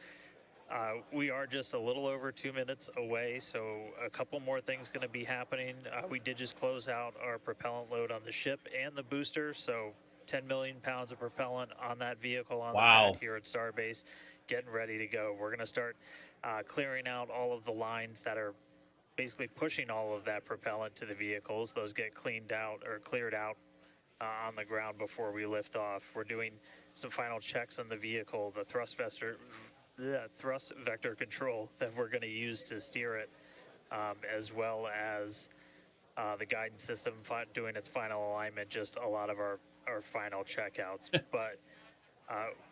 we are just a little over 2 minutes away, so a couple more things going to be happening. We did just close out our propellant load on the ship and the booster, so 10 million pounds of propellant on that vehicle on the pad here at Starbase, getting ready to go. We're going to start clearing out all of the lines that are basically pushing all of that propellant to the vehicles. Those get cleaned out or cleared out on the ground before we lift off. We're doing some final checks on the vehicle, the thrust vector control that we're going to use to steer it, as well as the guidance system doing its final alignment, just a lot of our final checkouts. But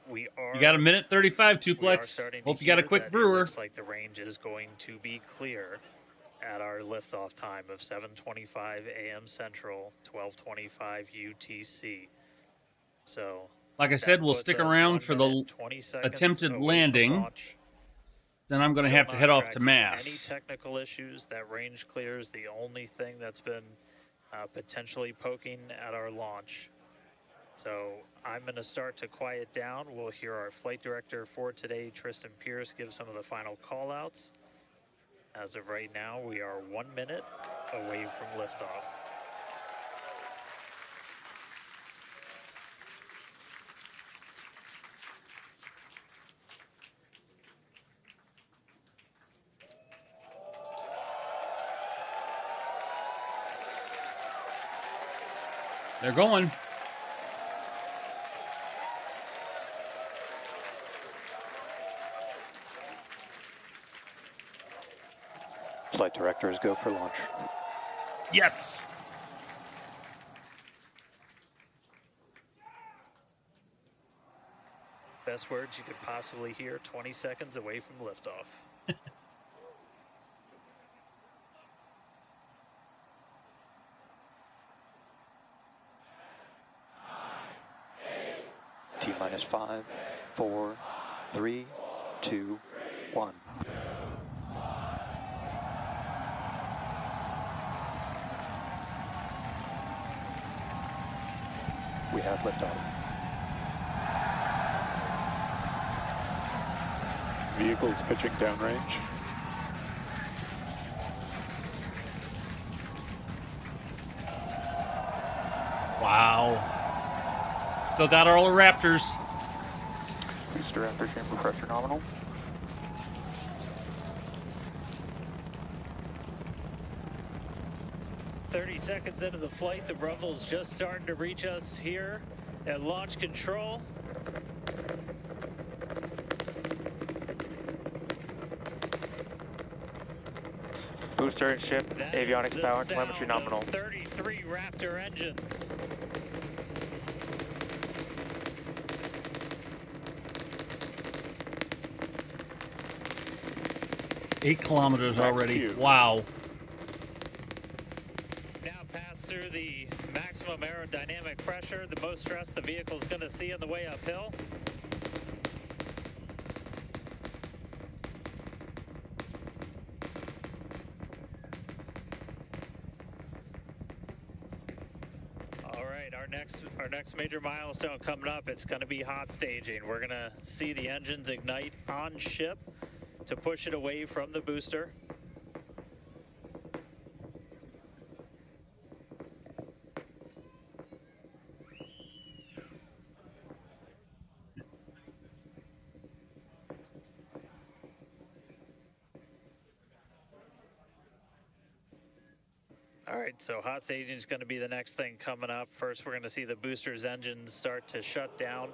we are. You got a minute 35, Tuplex. Hope you got a quick brewer. It looks like the range is going to be clear at our liftoff time of 7:25 a.m. Central, 12:25 UTC. So, like I said, we'll stick around for the attempted landing. Then I'm going to have to head off to Mass. Any technical issues, that range clear is the only thing that's been potentially poking at our launch. So I'm going to start to quiet down. We'll hear our flight director for today, Tristan Pierce, give some of the final call-outs. As of right now, we are 1 minute away from liftoff. They're going. Flight directors go for launch. Yes. Best words you could possibly hear 20 seconds away from liftoff. T-minus 5, 4, 3, 2, 1. We have liftoff. Vehicles pitching downrange. Wow. Still got all the Raptors. Booster after chamber pressure nominal. Seconds into the flight, the rumble's just starting to reach us here at launch control. Booster and ship, avionics power, telemetry nominal. 33 Raptor engines. 8 kilometers Back already. to you. Wow. Now pass through the maximum aerodynamic pressure, the most stress the vehicle's going to see on the way uphill. All right, our next major milestone coming up, it's going to be hot staging. We're going to see the engines ignite on ship to push it away from the booster. All right, so hot staging is going to be the next thing coming up. First, we're going to see the booster's engines start to shut down,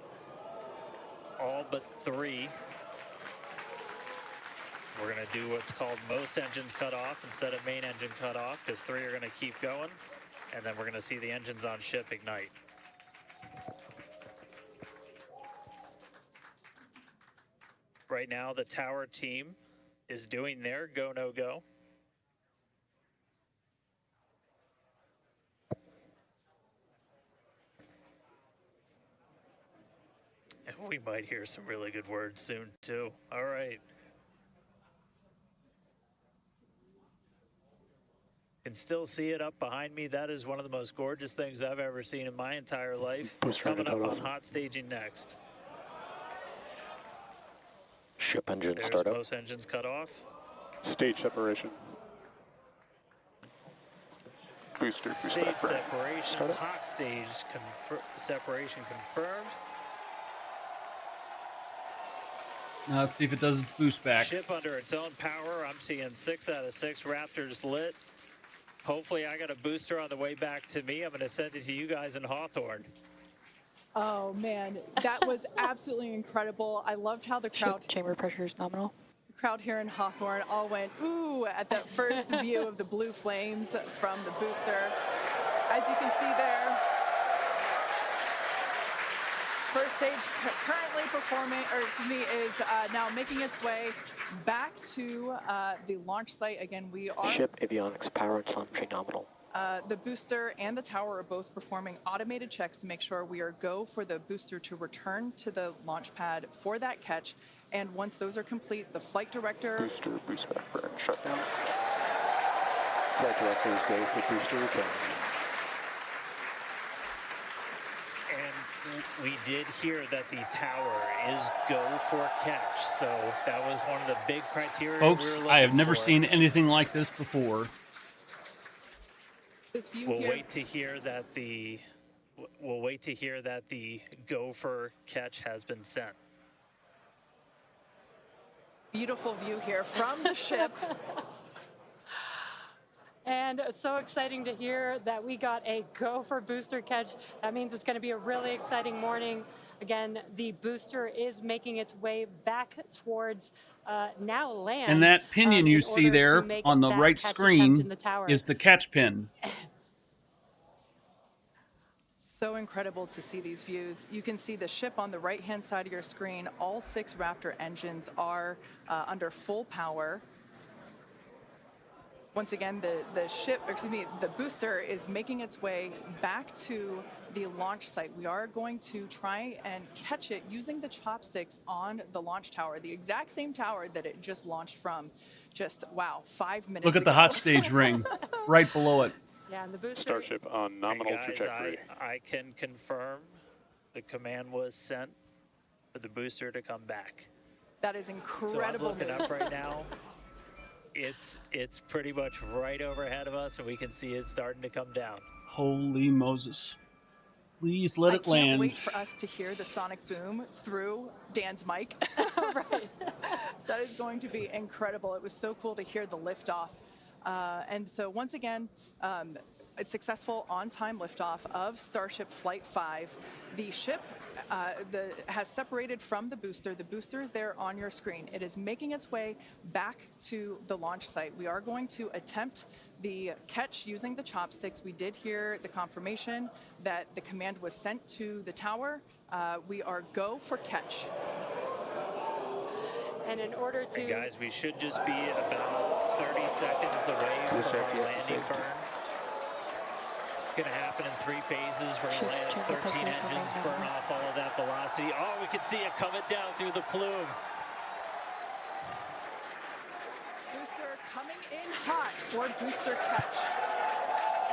all but 3. We're going to do what's called most engines cut off instead of main engine cut off, because 3 are going to keep going, and then we're going to see the engines on ship ignite. Right now, the tower team is doing their go, no go. And we might hear some really good words soon, too. All right. Can still see it up behind me. That is one of the most gorgeous things I've ever seen in my entire life. Coming up on hot staging next. Ship engine There's startup. most engines cut off. Stage separation. Booster Stage separation. Startup. Hot stage separation confirmed. Now let's see if it does its boost back. Ship under its own power. I'm seeing 6 out of 6 Raptors lit. Hopefully I got a booster on the way back to me. I'm going to send it to you guys in Hawthorne. Oh man, that was absolutely incredible. I loved how the crowd Chamber pressure is nominal. The crowd here in Hawthorne all went ooh at that first view of the blue flames from the booster. As you can see there, first stage currently performing, or excuse me, is now making its way back to the launch site. Again, we are Ship avionics power and telemetry nominal. the booster and the tower are both performing automated checks to make sure we are go for the booster to return to the launch pad for that catch. And once those are complete, the flight director... Booster, boost back burn, shutdown. Flight directors go for booster return. And we did hear that the tower is go for catch. So that was one of the big criteria Folks, we were looking I have never for. seen anything like this before. This view We'll here, wait to hear that the go for catch has been sent. beautiful view here from the ship. And so exciting to hear that we got a go for booster catch. That means it's going to be a really exciting morning. Again, the booster is making its way back towards now land. And that pinion you in see order to there make on the that right catch attempt screen in the tower. is the catch pin. So incredible to see these views. You can see the ship on the right-hand side of your screen. All 6 Raptor engines are under full power. Once again, the booster is making its way back to the launch site. We are going to try and catch it using the chopsticks on the launch tower, the exact same tower that it just launched from. Just, wow, 5 minutes Look at ago. the hot stage ring right below it. Yeah, and the booster. Starship on nominal And guys, trajectory. I can confirm the command was sent for the booster to come back. That is So I'm incredible looking news. up right now. It's pretty much right overhead of us, and we can see it starting to come down. Holy Moses. Please let I it can't land. wait for us to hear the sonic boom through Dan's mic. Right. That is going to be incredible. It was so cool to hear the liftoff. And so once again, a successful on-time liftoff of Starship Flight 5. The ship has separated from the booster. The booster is there on your screen. It is making its way back to the launch site. We are going to attempt the catch using the chopsticks. We did hear the confirmation that the command was sent to the tower. We are go for catch. And in order to... And guys, we should just be about 30 seconds away from our landing burn. It's going to happen in 3 phases. We're going to land 13 engines, burn off all of that velocity. Oh, we can see it coming down through the plume. Booster coming in hot for booster catch.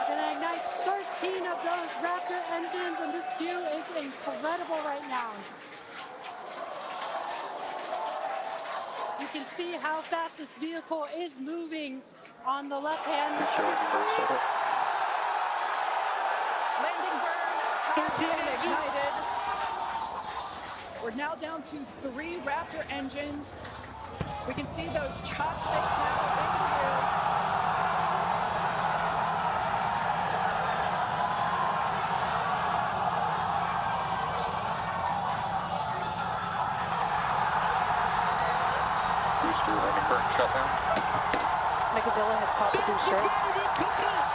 We're going to ignite 13 of those Raptor engines, and this view is incredible right now. You can see how fast this vehicle is moving on the left-hand screen. Landing burn has been ignited. We're now down to 3 Raptor engines. We can see those chopsticks now in view. Booster landing burn shutdown. Megavilla has caught the booster.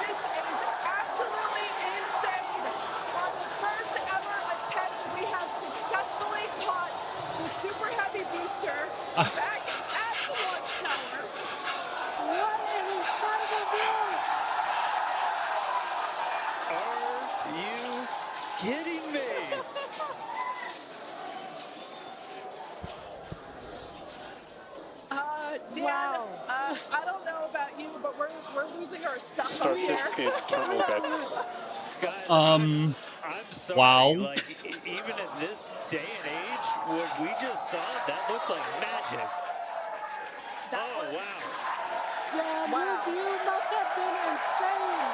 This is absolutely insane. On the first ever attempt, we have successfully caught the Super Heavy booster back at the launch tower. What an incredible view! Are you kidding me? Dan, Wow. I don't know about you, but we're losing our stuff up Starship here. in terminal bed. Guys, Um, I'm sorry. wow. Like, even in this day and age, what we just saw, that looked like magic. Oh, wow. Dan, Wow. your view must have been insane.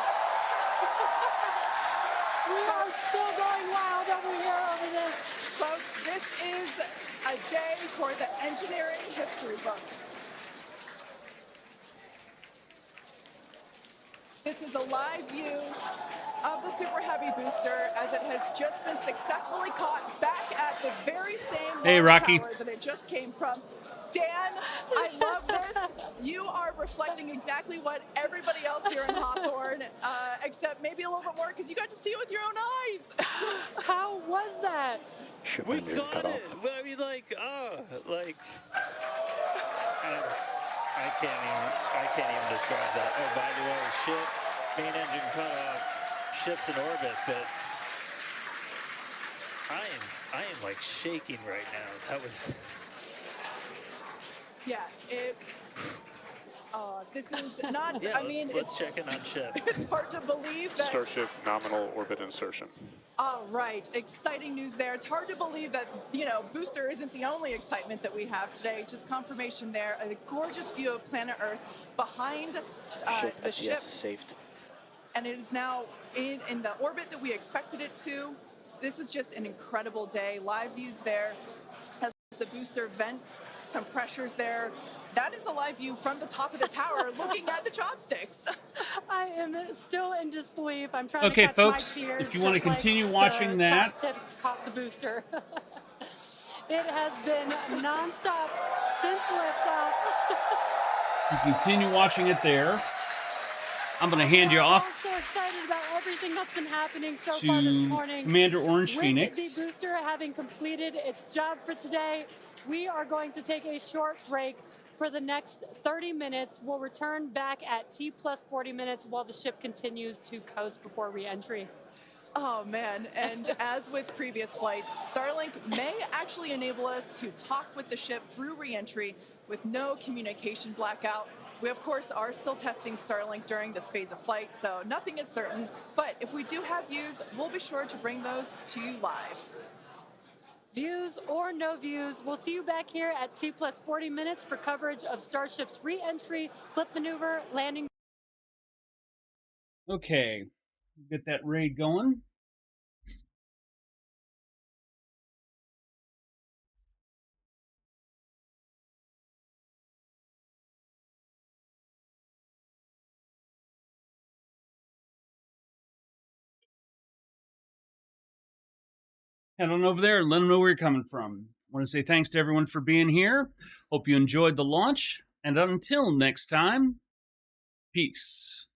We are still going wild over here over this. Folks, this is a day for the engineering history books. This is a live view of the Super Heavy booster as it has just been successfully caught back at the very same Hey, launch Rocky. tower that it just came from. Dan, I love this. You are reflecting exactly what everybody else here in Hawthorne, except maybe a little bit more because you got to see it with your own eyes. How was that? Ship We engine got cut it. off. Well, I mean, like, I can't even describe that. Oh, by the way, ship, main engine cut off, ship's in orbit, but I am like shaking right now. That was... Yeah, this is not, Yeah, I mean, let's check in on ship. it's hard to believe that. Starship nominal orbit insertion. All right, exciting news there. It's hard to believe that, booster isn't the only excitement that we have today. Just confirmation there. A gorgeous view of planet Earth behind the ship. Saved. And it is now in the orbit that we expected it to. This is just an incredible day. Live views there as the booster vents some pressures there. That is a live view from the top of the tower looking at the chopsticks. I am still in disbelief. I'm trying Okay, to catch folks, my tears. if you want to just like continue the watching that. chopsticks caught the booster. It has been nonstop since liftoff. You continue watching it there. I'm going to hand you off I'm so excited about everything that's been happening so far this to morning. Commander Orange With Phoenix. the booster having completed its job for today, we are going to take a short break for the next 30 minutes. We'll return back at T plus 40 minutes while the ship continues to coast before re-entry. Oh man, and as with previous flights, Starlink may actually enable us to talk with the ship through re-entry with no communication blackout. We of course are still testing Starlink during this phase of flight, so nothing is certain, but if we do have views, we'll be sure to bring those to you live. Views or no views, we'll see you back here at T plus 40 minutes for coverage of Starship's re-entry, flip maneuver, landing. Okay, get that raid going. Head on over there and let them know where you're coming from. I want to say thanks to everyone for being here. Hope you enjoyed the launch. And until next time, peace.